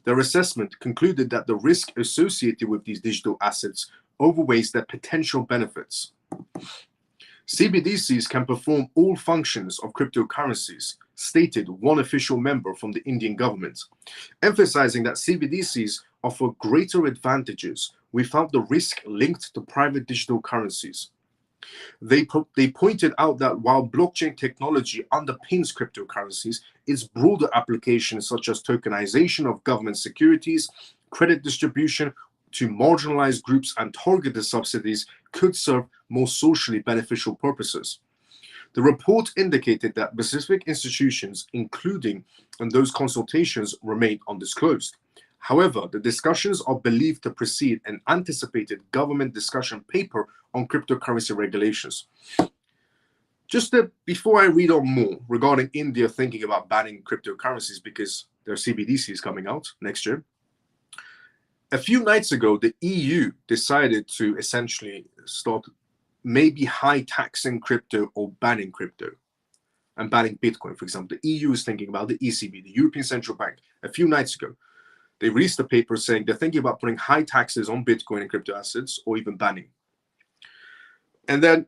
Their assessment concluded that the risk associated with these digital assets outweighs their potential benefits. CBDCs can perform all functions of cryptocurrencies, stated one official member from the Indian government, emphasizing that CBDCs offer greater advantages without the risk linked to private digital currencies. They pointed out that while blockchain technology underpins cryptocurrencies, its broader applications such as tokenization of government securities, credit distribution to marginalized groups, and targeted subsidies could serve more socially beneficial purposes. The report indicated that specific institutions, including those consultations, remain undisclosed. However, the discussions are believed to precede an anticipated government discussion paper on cryptocurrency regulations. Before I read on more regarding India thinking about banning cryptocurrencies because their CBDC is coming out next year, a few nights ago, the EU decided to essentially start maybe high taxing crypto or banning crypto and banning Bitcoin, for example. The EU is thinking about the ECB, the European Central Bank, a few nights ago. They released a paper saying they're thinking about putting high taxes on Bitcoin and crypto assets or even banning. And then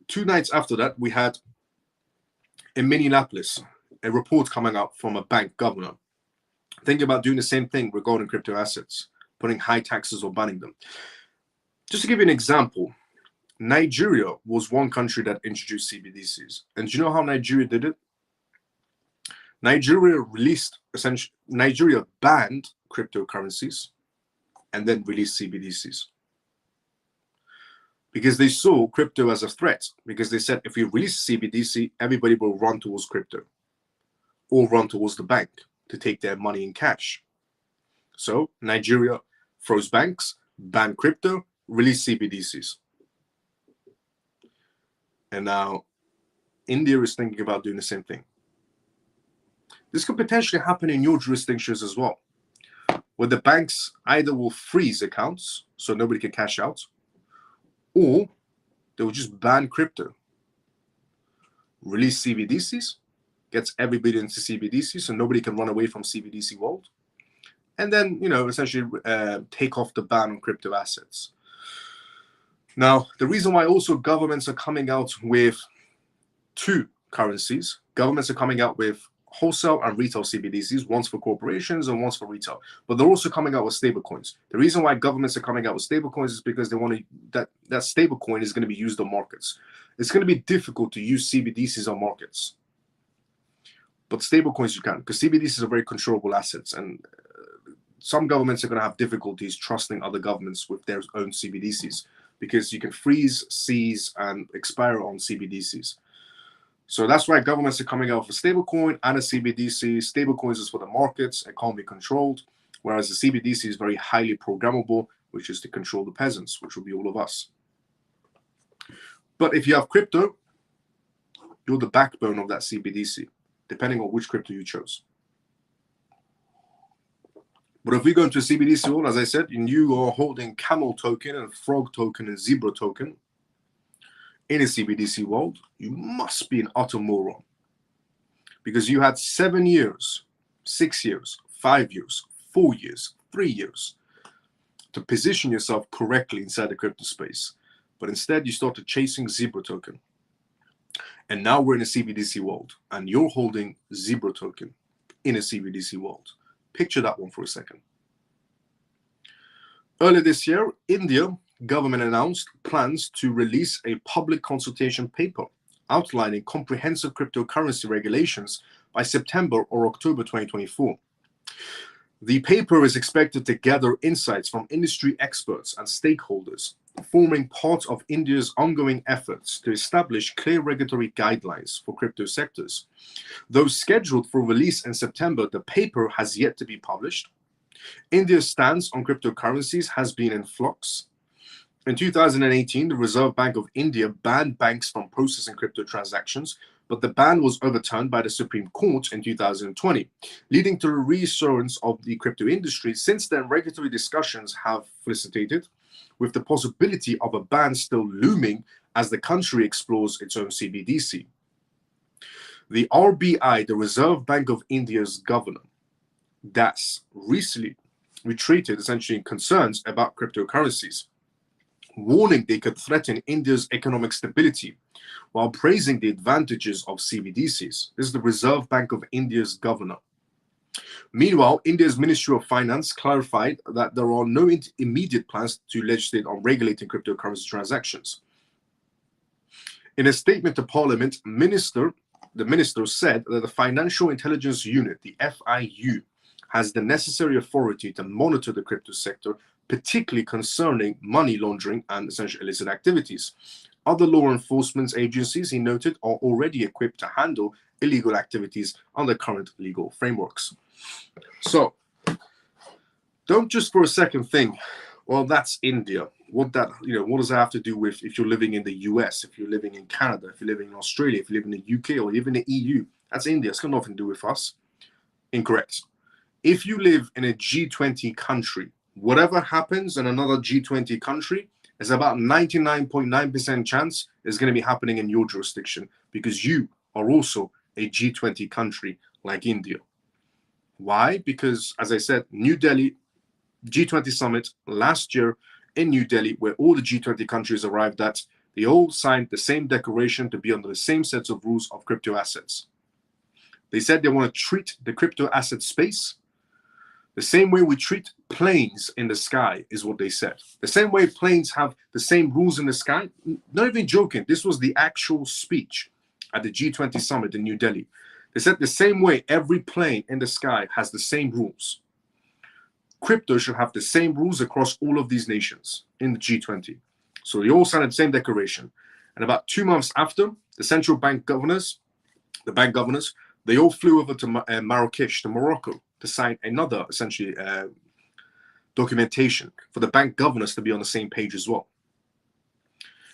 2 nights after that, we had in Minneapolis a report coming out from a bank governor thinking about doing the same thing regarding crypto assets, putting high taxes or banning them. Just to give you an example, Nigeria was one country that introduced CBDCs. And do you know how Nigeria did it? Nigeria banned cryptocurrencies and then released CBDCs. Because they saw crypto as a threat. Because they said if we release CBDC, everybody will run towards crypto or run towards the bank to take their money in cash. So Nigeria froze banks, banned crypto, released CBDCs. And now India is thinking about doing the same thing. This could potentially happen in your jurisdictions as well, where the banks either will freeze accounts so nobody can cash out, or they will just ban crypto, release CBDCs, gets everybody into CBDC so nobody can run away from CBDC world, and then, essentially take off the ban on crypto assets. Now, the reason why also governments are coming out with 2 currencies, governments are coming out with wholesale and retail CBDCs, once for corporations and once for retail, but they're also coming out with stablecoins. The reason why governments are coming out with stablecoins is because they want that stablecoin is going to be used on markets. It's going to be difficult to use CBDCs on markets. But stable coins you can, because CBDCs are very controllable assets, and some governments are going to have difficulties trusting other governments with their own CBDCs, because you can freeze, seize, and expire on CBDCs. So that's why governments are coming out with a stablecoin and a CBDC. Stablecoins is for the markets, it can't be controlled, whereas the CBDC is very highly programmable, which is to control the peasants, which will be all of us. But if you have crypto, you're the backbone of that CBDC, depending on which crypto you chose. But if we go into a CBDC world, as I said, and you are holding camel token and frog token and zebra token in a CBDC world, you must be an utter moron. Because you had 7 years, 6 years, 5 years, 4 years, 3 years to position yourself correctly inside the crypto space. But instead, you started chasing zebra token. And now we're in a CBDC world, and you're holding zebra token in a CBDC world. Picture that one for a second. Earlier this year, India government announced plans to release a public consultation paper outlining comprehensive cryptocurrency regulations by September or October 2024. The paper is expected to gather insights from industry experts and stakeholders, forming part of India's ongoing efforts to establish clear regulatory guidelines for crypto sectors. Though scheduled for release in September, the paper has yet to be published. India's stance on cryptocurrencies has been in flux. In 2018, the Reserve Bank of India banned banks from processing crypto transactions, but the ban was overturned by the Supreme Court in 2020, leading to a resurgence of the crypto industry. Since then, regulatory discussions have facilitated, with the possibility of a ban still looming as the country explores its own CBDC. The RBI, the Reserve Bank of India's governor, Das, recently retreated essentially in concerns about cryptocurrencies, warning they could threaten India's economic stability while praising the advantages of CBDCs. This is the Reserve Bank of India's governor. Meanwhile, India's Ministry of Finance clarified that there are no immediate plans to legislate on regulating cryptocurrency transactions. In a statement to Parliament, the minister said that the Financial Intelligence Unit, the FIU, has the necessary authority to monitor the crypto sector, particularly concerning money laundering and essentially illicit activities. Other law enforcement agencies, he noted, are already equipped to handle illegal activities under current legal frameworks. So, don't just for a second think, well, that's India. What does that have to do with if you're living in the US, if you're living in Canada, if you're living in Australia, if you live in the UK, or even the EU? That's India. It's got nothing to do with us. Incorrect. If you live in a G20 country, whatever happens in another G20 country is about 99.9% chance is going to be happening in your jurisdiction, because you are also a G20 country like India. Why? Because, as I said, New Delhi, G20 summit last year in New Delhi, where all the G20 countries arrived at, they all signed the same declaration to be under the same sets of rules of crypto assets. They said they want to treat the crypto asset space the same way we treat planes in the sky, is what they said. The same way planes have the same rules in the sky. Not even joking. This was the actual speech at the G20 summit in New Delhi. They said the same way every plane in the sky has the same rules. Crypto should have the same rules across all of these nations in the G20. So they all signed the same declaration. And about 2 months after, the central bank governors, they all flew over to Marrakesh, to Morocco, to sign another, essentially, documentation for the bank governors to be on the same page as well.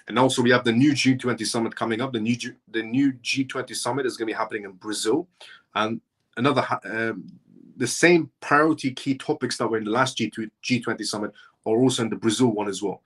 And also, we have the new G20 summit coming up. The new G20 summit is going to be happening in Brazil. And the same priority key topics that were in the last G20 summit are also in the Brazil one as well,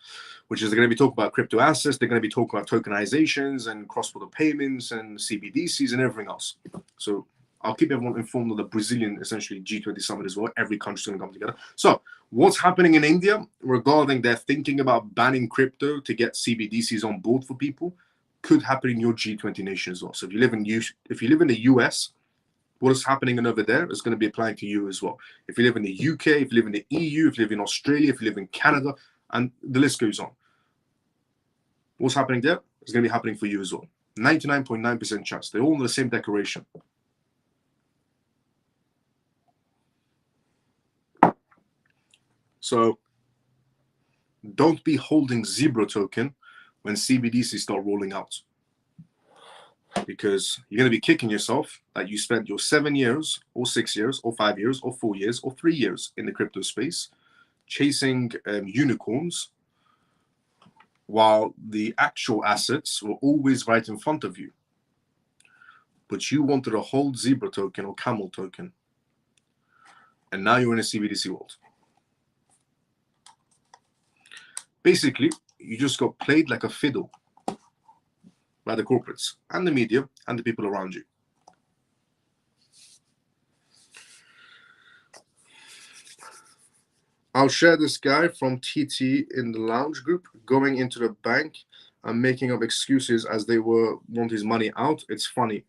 which is they're going to be talking about crypto assets. They're going to be talking about tokenizations and cross-border payments and CBDCs and everything else. So I'll keep everyone informed of the Brazilian, essentially, G20 summit as well. Every country's going to come together. So what's happening in India regarding their thinking about banning crypto to get CBDCs on board for people could happen in your G20 nation as well. So if you live in the US, what is happening over there is going to be applying to you as well. If you live in the UK, if you live in the EU, if you live in Australia, if you live in Canada, and the list goes on. What's happening there is going to be happening for you as well. 99.9% chance. They're all in the same declaration. So don't be holding Zebra token when CBDC start rolling out, because you're going to be kicking yourself that you spent your 7 years or 6 years or 5 years or 4 years or 3 years in the crypto space chasing unicorns, while the actual assets were always right in front of you. But you wanted to hold Zebra token or Camel token, and now you're in a CBDC world. Basically, you just got played like a fiddle by the corporates and the media and the people around you. I'll share this guy from TT in the lounge group going into the bank and making up excuses as they want his money out. It's funny.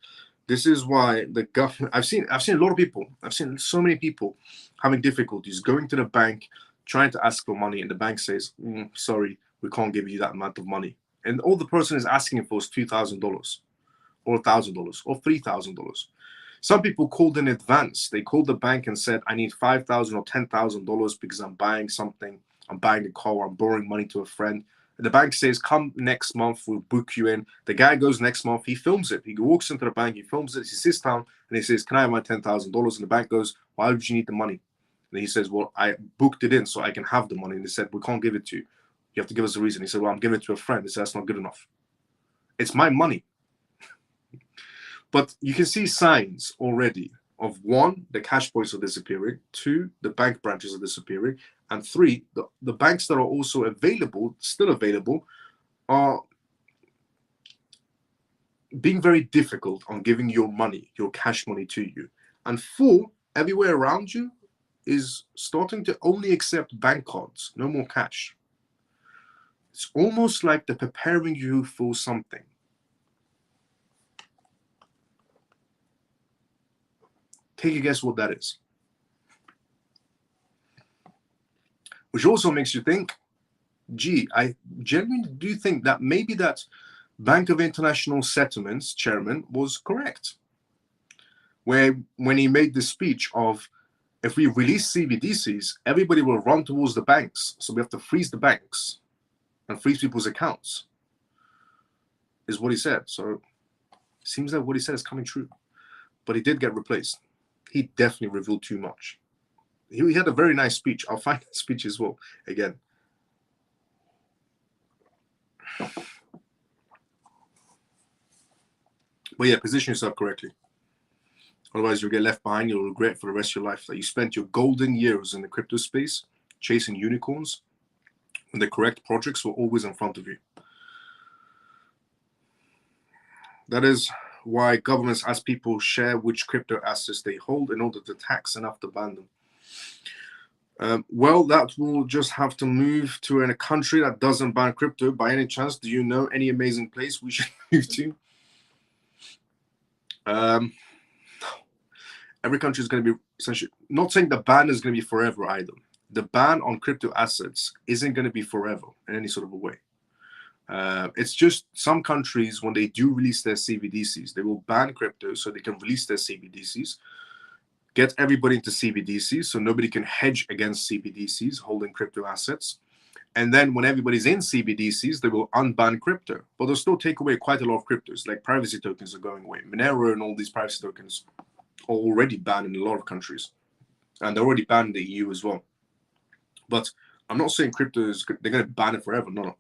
This is why the government, I've seen a lot of people, I've seen so many people having difficulties going to the bank, trying to ask for money, and the bank says, sorry, we can't give you that amount of money. And all the person is asking for is $2,000 or $1,000 or $3,000. Some people called in advance. They called the bank and said, I need $5,000 or $10,000 because I'm buying something. I'm buying a car. I'm borrowing money to a friend. And the bank says, come next month. We'll book you in. The guy goes next month. He films it. He walks into the bank. He films it. He sits down and he says, can I have my $10,000? And the bank goes, why would you need the money? And he says, well, I booked it in so I can have the money. And they said, we can't give it to you. You have to give us a reason. He said, well, I'm giving it to a friend. He said, that's not good enough. It's my money. But you can see signs already of 1, the cash points are disappearing, 2, the bank branches are disappearing, and 3, the banks that are also available, still available, are being very difficult on giving your money, your cash money to you. And 4, everywhere around you is starting to only accept bank cards, no more cash. It's almost like they're preparing you for something. Take a guess what that is. Which also makes you think, gee, I genuinely do think that maybe that Bank of International Settlements chairman was correct. Where when he made the speech of, if we release CBDCs, everybody will run towards the banks. So we have to freeze the banks and freeze people's accounts, is what he said. So it seems like what he said is coming true. But he did get replaced. He definitely revealed too much. He had a very nice speech. I'll find that speech as well again. But yeah, position yourself correctly. Otherwise, you'll get left behind. You'll regret for the rest of your life that you spent your golden years in the crypto space chasing unicorns when the correct projects were always in front of you. That is why governments ask people share which crypto assets they hold in order to tax and after ban them. Well, that will just have to move to a country that doesn't ban crypto. By any chance, do you know any amazing place we should move to? Every country is going to be essentially, not saying the ban is going to be forever either. The ban on crypto assets isn't going to be forever in any sort of a way. It's just some countries, when they do release their CBDCs, they will ban crypto so they can release their CBDCs, get everybody into CBDCs so nobody can hedge against CBDCs holding crypto assets. And then when everybody's in CBDCs, they will unban crypto, but they'll still take away quite a lot of cryptos, like privacy tokens are going away. Monero and all these privacy tokens are already banned in a lot of countries, and they're already banned in the EU as well. But I'm not saying crypto is, they're going to ban it forever, no.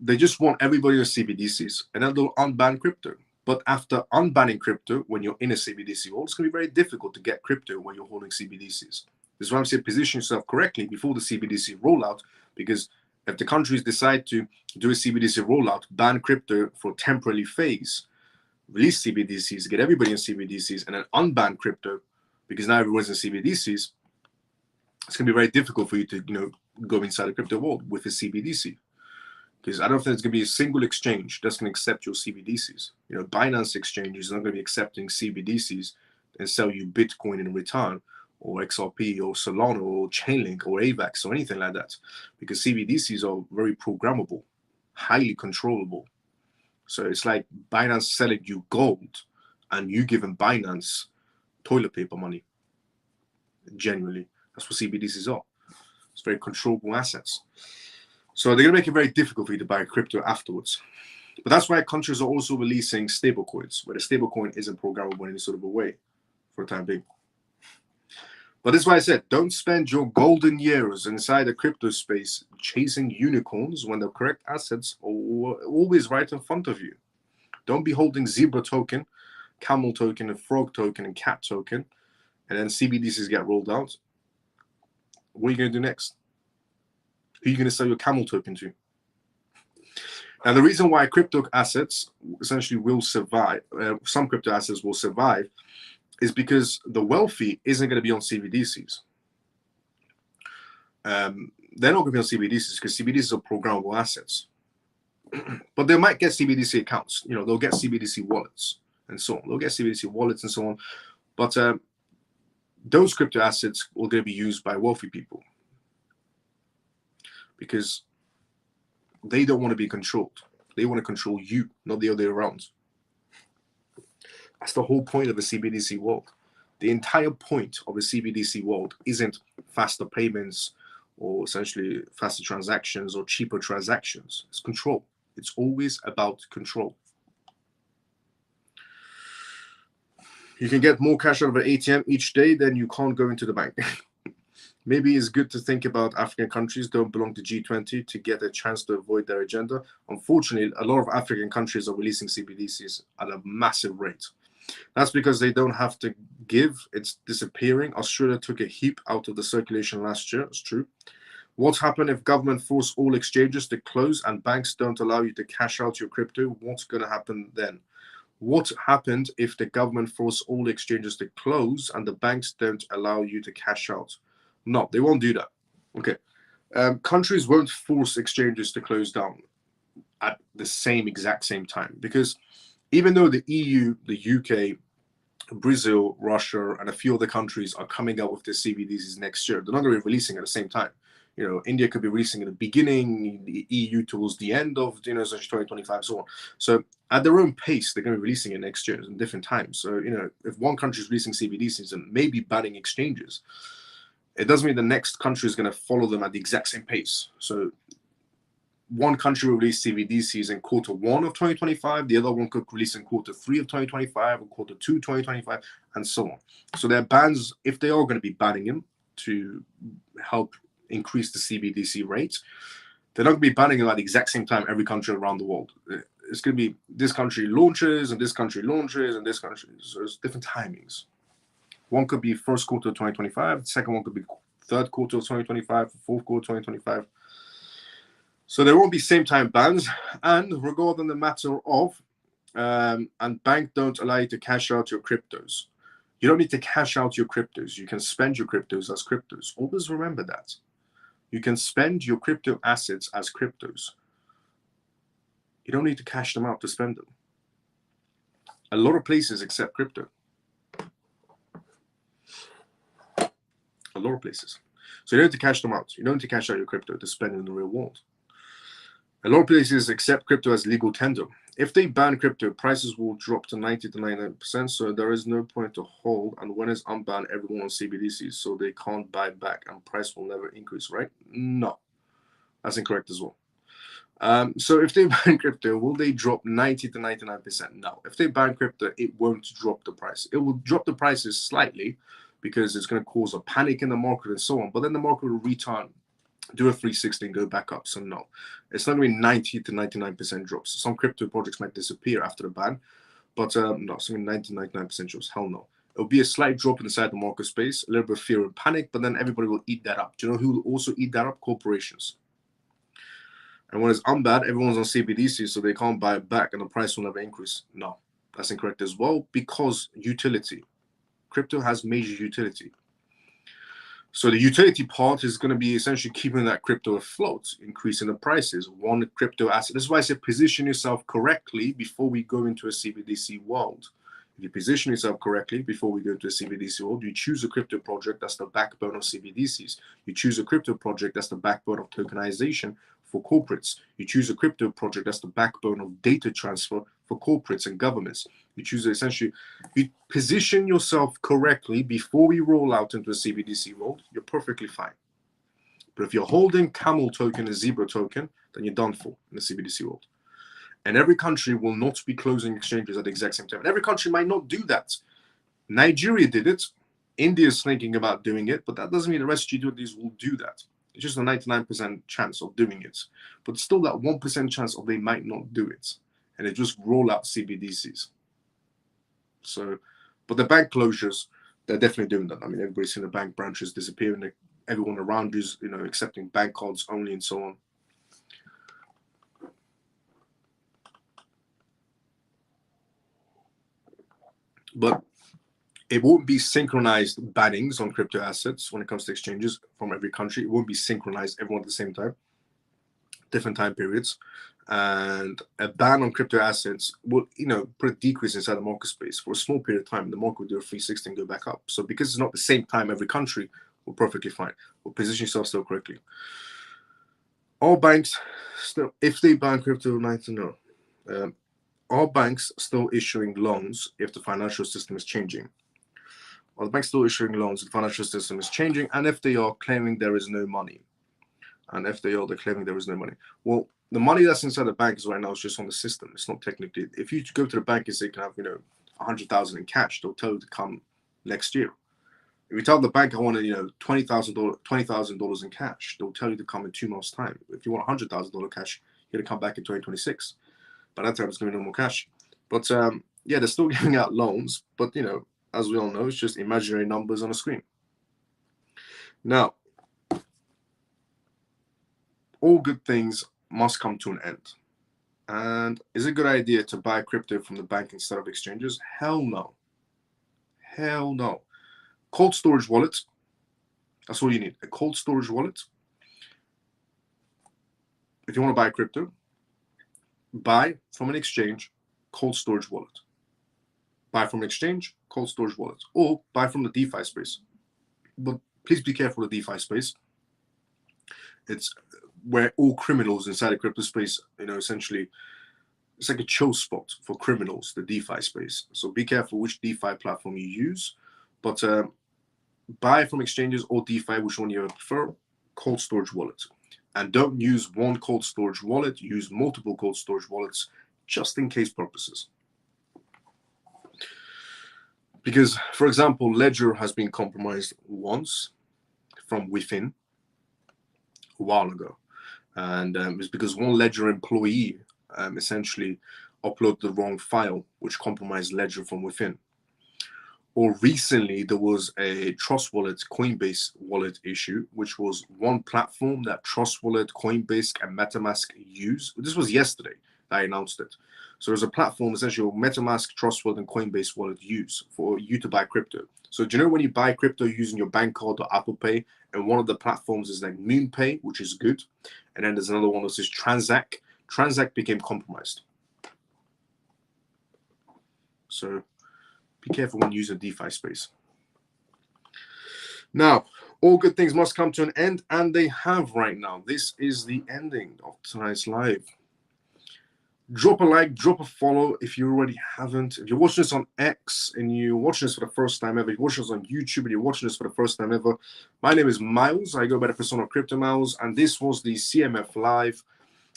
They just want everybody to CBDCs, and then they'll unban crypto. But after unbanning crypto, when you're in a CBDC world, it's going to be very difficult to get crypto when you're holding CBDCs. This is why I'm saying position yourself correctly before the CBDC rollout, because if the countries decide to do a CBDC rollout, ban crypto for a temporary phase, release CBDCs, get everybody in CBDCs, and then unban crypto, because now everyone's in CBDCs, it's going to be very difficult for you to, go inside the crypto world with a CBDC. Because I don't think there's going to be a single exchange that's going to accept your CBDCs. Binance exchange is not going to be accepting CBDCs and sell you Bitcoin in return, or XRP, or Solana, or Chainlink, or AVAX, or anything like that. Because CBDCs are very programmable, highly controllable. So it's like Binance selling you gold and you giving Binance toilet paper money. Genuinely, that's what CBDCs are. It's very controllable assets. So they're going to make it very difficult for you to buy crypto afterwards. But that's why countries are also releasing stablecoins, where the stablecoin isn't programmable in any sort of a way for the time being. But that's why I said, don't spend your golden years inside the crypto space chasing unicorns when the correct assets are always right in front of you. Don't be holding zebra token, camel token, and frog token, and cat token, and then CBDCs get rolled out. What are you going to do next? Who are you going to sell your camel token to? And the reason why crypto assets essentially will survive, some crypto assets will survive, is because the wealthy isn't going to be on CBDCs. They're not going to be on CBDCs because CBDCs are programmable assets. But they might get CBDC accounts. You know, they'll get CBDC wallets and so on. They'll get CBDC wallets and so on. But those crypto assets are going to be used by wealthy people because they don't want to be controlled. They want to control you, not the other way around. That's the whole point of the CBDC world. The entire point of the CBDC world isn't faster payments or essentially faster transactions or cheaper transactions. It's control. It's always about control. You can get more cash out of an ATM each day than you can't go into the bank. Maybe it's good to think about African countries don't belong to G20 to get a chance to avoid their agenda. Unfortunately, a lot of African countries are releasing CBDCs at a massive rate. That's because they don't have to give. It's disappearing. Australia took a heap out of the circulation last year. It's true. What happened if government force all exchanges to close and banks don't allow you to cash out your crypto? What's going to happen then? What happened if the government force all exchanges to close and the banks don't allow you to cash out? No, they won't do that. Okay. Countries won't force exchanges to close down at the exact same time, because even though the EU, the UK, Brazil, Russia, and a few other countries are coming out with their CBDCs next year, they're not going to be releasing at the same time. You know, India could be releasing at the beginning, the EU towards the end of, you know, 2025, so on. So at their own pace, they're going to be releasing it next year in different times. So, you know, if one country is releasing CBDCs and maybe banning exchanges, it doesn't mean the next country is going to follow them at the exact same pace. So one country will release CBDCs in Q1 of 2025, the other one could release in Q3 of 2025 or Q2 2025, and so on. So their bans, if they are going to be banning them to help increase the CBDC rate, they're not going to be banning them at the exact same time every country around the world. It's going to be this country launches and this country launches and this country. So there's different timings. One could be first quarter of 2025. The second one could be third quarter of 2025, fourth quarter of 2025. So there won't be same time bans. And regarding the matter of, and bank don't allow you to cash out your cryptos. You don't need to cash out your cryptos. You can spend your cryptos as cryptos. Always remember that. You can spend your crypto assets as cryptos. You don't need to cash them out to spend them. A lot of places accept crypto. A lot of places. So you don't need to cash them out. You don't need to cash out your crypto to spend in the real world. A lot of places accept crypto as legal tender. If they ban crypto, prices will drop to 90 to 99%, so there is no point to hold. And when it's unbanned, everyone on CBDCs, so they can't buy back and price will never increase, right? No, that's incorrect as well. So if they ban crypto, will they drop 90 to 99%? No. If they ban crypto, it won't drop the price. It will drop the prices slightly because it's going to cause a panic in the market and so on. But then the market will return, do a 360 and go back up. So no, it's not going to be 90 to 99% drops. Some crypto projects might disappear after the ban, but no, it's going to be 90 to 99% drops. Hell no. It'll be a slight drop inside the market space, a little bit of fear and panic, but then everybody will eat that up. Do you know who will also eat that up? Corporations. And when it's unbanned, everyone's on CBDC, so they can't buy it back and the price will never increase. No, that's incorrect as well, because utility. Crypto has major utility. So the utility part is going to be essentially keeping that crypto afloat, increasing the prices. One crypto asset. This is why I say position yourself correctly before we go into a CBDC world. If you position yourself correctly before we go into a CBDC world, you choose a crypto project that's the backbone of CBDCs. You choose a crypto project that's the backbone of tokenization for corporates. You choose a crypto project that's the backbone of data transfer for corporates and governments. You choose essentially, you position yourself correctly before we roll out into a CBDC world, you're perfectly fine. But if you're holding camel token and zebra token, then you're done for in the CBDC world. And every country will not be closing exchanges at the exact same time. And every country might not do that. Nigeria did it. India is thinking about doing it, but that doesn't mean the rest of G20s will do that. It's just a 99% chance of doing it. But still that 1% chance of they might not do it. And they just roll out CBDCs. So, but the bank closures, they're definitely doing that. I mean, everybody's seen the bank branches disappearing. Everyone around you is, accepting bank cards only and so on. But it won't be synchronized bannings on crypto assets when it comes to exchanges from every country. It won't be synchronized everyone at the same time, different time periods. And a ban on crypto assets will, put a decrease inside the market space for a small period of time. The market will do a 360 and go back up. So because it's not the same time every country, we're perfectly fine. We'll position yourself still correctly. All banks still, if they ban crypto, nice to know. Are banks still issuing loans if the financial system is changing? Are the banks still issuing loans if the financial system is changing? And if they are claiming there is no money? And if they are, they're claiming there is no money. Well, the money that's inside the banks right now is just on the system. It's not technically. If you go to the bank and say you can have, 100,000 in cash, they'll tell you to come next year. If you tell the bank I want $20,000 in cash, they'll tell you to come in 2 months' time. If you want $100,000 cash, you're gonna come back in 2026. By that time, it's going to be no more cash. But yeah, they're still giving out loans. But, as we all know, it's just imaginary numbers on a screen. Now, all good things must come to an end. And is it a good idea to buy crypto from the bank instead of exchanges? Hell no. Hell no. Cold storage wallet. That's all you need. A cold storage wallet. If you want to buy crypto, buy from an exchange, cold storage wallet. Buy from an exchange, cold storage wallet. Or buy from the DeFi space. But please be careful of the DeFi space. It's where all criminals inside the crypto space, essentially, it's like a chill spot for criminals, the DeFi space. So be careful which DeFi platform you use. But buy from exchanges or DeFi, which one you prefer, cold storage wallet. And don't use one cold storage wallet, use multiple cold storage wallets, just in case purposes. Because, for example, Ledger has been compromised once from within a while ago. And it's because one Ledger employee essentially uploaded the wrong file, which compromised Ledger from within. Or recently, there was a Trust Wallet, Coinbase wallet issue, which was one platform that Trust Wallet, Coinbase, and MetaMask use. This was yesterday that I announced it. So there's a platform, essentially, MetaMask, Trust Wallet, and Coinbase wallet use for you to buy crypto. So do you know when you buy crypto using your bank card or Apple Pay, and one of the platforms is like MoonPay, which is good, and then there's another one that says Transact. Transact became compromised. So be careful when using DeFi space. Now, all good things must come to an end, and they have right now. This is the ending of tonight's live. Drop a like, drop a follow if you already haven't. If you're watching this on X and you're watching this for the first time ever, if you're watching this on YouTube and you're watching this for the first time ever, my name is Miles. I go by the persona Crypto Miles, and this was the CMF Live.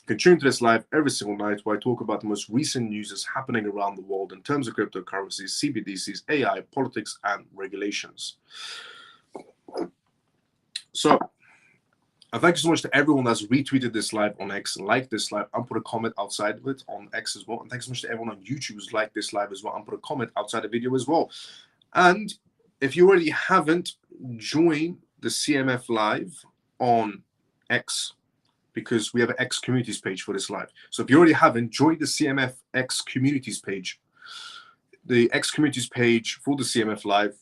Continue to this live every single night where I talk about the most recent news that's happening around the world in terms of cryptocurrencies, CBDCs, AI, politics, and regulations. So, thank you so much to everyone that's retweeted this live on X, liked this live, and put a comment outside of it on X as well. And thanks so much to everyone on YouTube who's liked this live as well and put a comment outside the video as well. And if you already haven't, join the CMF Live on X, because we have an X communities page for this live. So if you already haven't, join the CMF X communities page. The X communities page for the CMF Live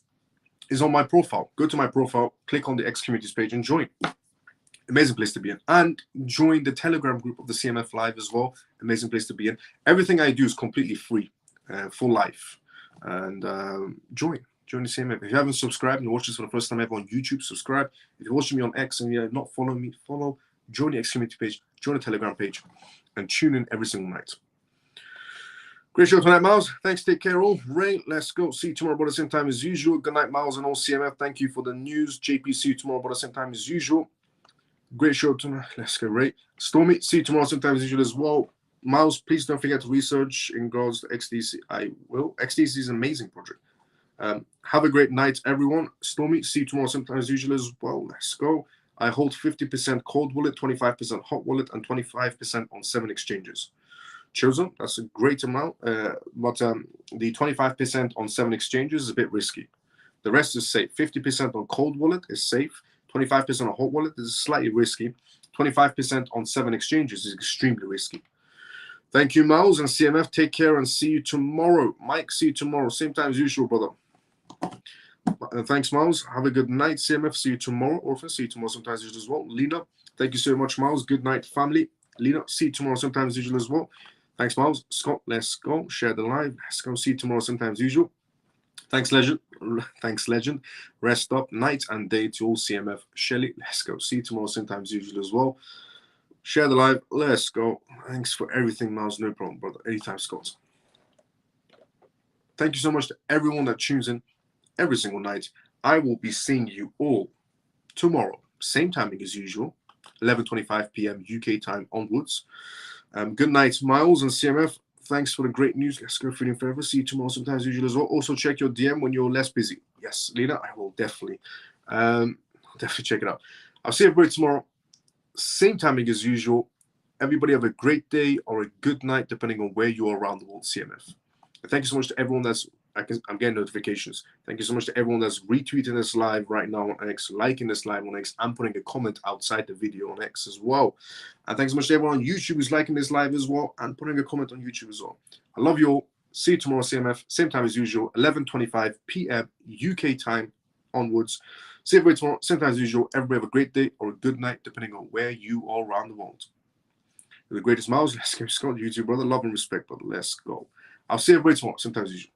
is on my profile. Go to my profile, click on the X communities page and join. Amazing place to be in. And join the Telegram group of the CMF Live as well. Amazing place to be in. Everything I do is completely free for life. And join the CMF. If you haven't subscribed and watched this for the first time ever on YouTube, subscribe. If you're watching me on X and you're not following me, follow. Join the X community page, join the Telegram page, and tune in every single night. Great show tonight, Miles. Thanks. Take care, all. Ray, let's go. See you tomorrow about the same time as usual. Good night, Miles and all CMF. Thank you for the news. JP, see you tomorrow about the same time as usual. Great show tonight. Let's go, Ray. Stormy, see you tomorrow, sometimes as usual as well. Miles, please don't forget to research in regards to XDC. I will. XDC is an amazing project. Have a great night, everyone. Stormy, see you tomorrow, sometimes as usual as well. Let's go. I hold 50% cold wallet, 25% hot wallet, and 25% on 7 exchanges. Chosen, that's a great amount, but the 25% on 7 exchanges is a bit risky. The rest is safe. 50% on cold wallet is safe. 25% on hot wallet is slightly risky. 25% on 7 exchanges is extremely risky. Thank you, Miles and CMF. Take care and see you tomorrow. Mike, see you tomorrow. Same time as usual, brother. Thanks, Miles. Have a good night. CMF, see you tomorrow. Orphan, see you tomorrow sometimes as usual as well. Lena, thank you so much, Miles. Good night, family. Lena, see you tomorrow sometimes as usual as well. Thanks, Miles. Scott, let's go. Share the live. Let's go. See you tomorrow sometimes as usual. Thanks, Legend. Thanks, Legend. Rest up, night and day to all CMF. Shelly, let's go. See you tomorrow sometimes as usual as well. Share the live. Let's go. Thanks for everything, Miles. No problem, brother. Anytime, Scott. Thank you so much to everyone that tunes in every single night. I will be seeing you all tomorrow. Same timing as usual. 11:25 p.m. UK time onwards. Good night, Miles and CMF. Thanks for the great news. Let's go feeling forever. See you tomorrow sometimes as usual as well. Also check your DM when you're less busy. Yes, Lena, I will definitely check it out. I'll see everybody tomorrow. Same timing as usual. Everybody have a great day or a good night, depending on where you are around the world, CMF. And thank you so much to everyone I'm getting notifications. Thank you so much to everyone that's retweeting this live right now on X, liking this live on X, and putting a comment outside the video on X as well. And thanks so much to everyone on YouTube who's liking this live as well and putting a comment on YouTube as well. I love you all. See you tomorrow, CMF. Same time as usual, 11:25 p.m. UK time onwards. See everybody tomorrow, same time as usual. Everybody have a great day or a good night, depending on where you are around the world. The greatest Miles. Let's go, Scott, YouTube, brother. Love and respect, brother. Let's go. I'll see everybody tomorrow, same time as usual.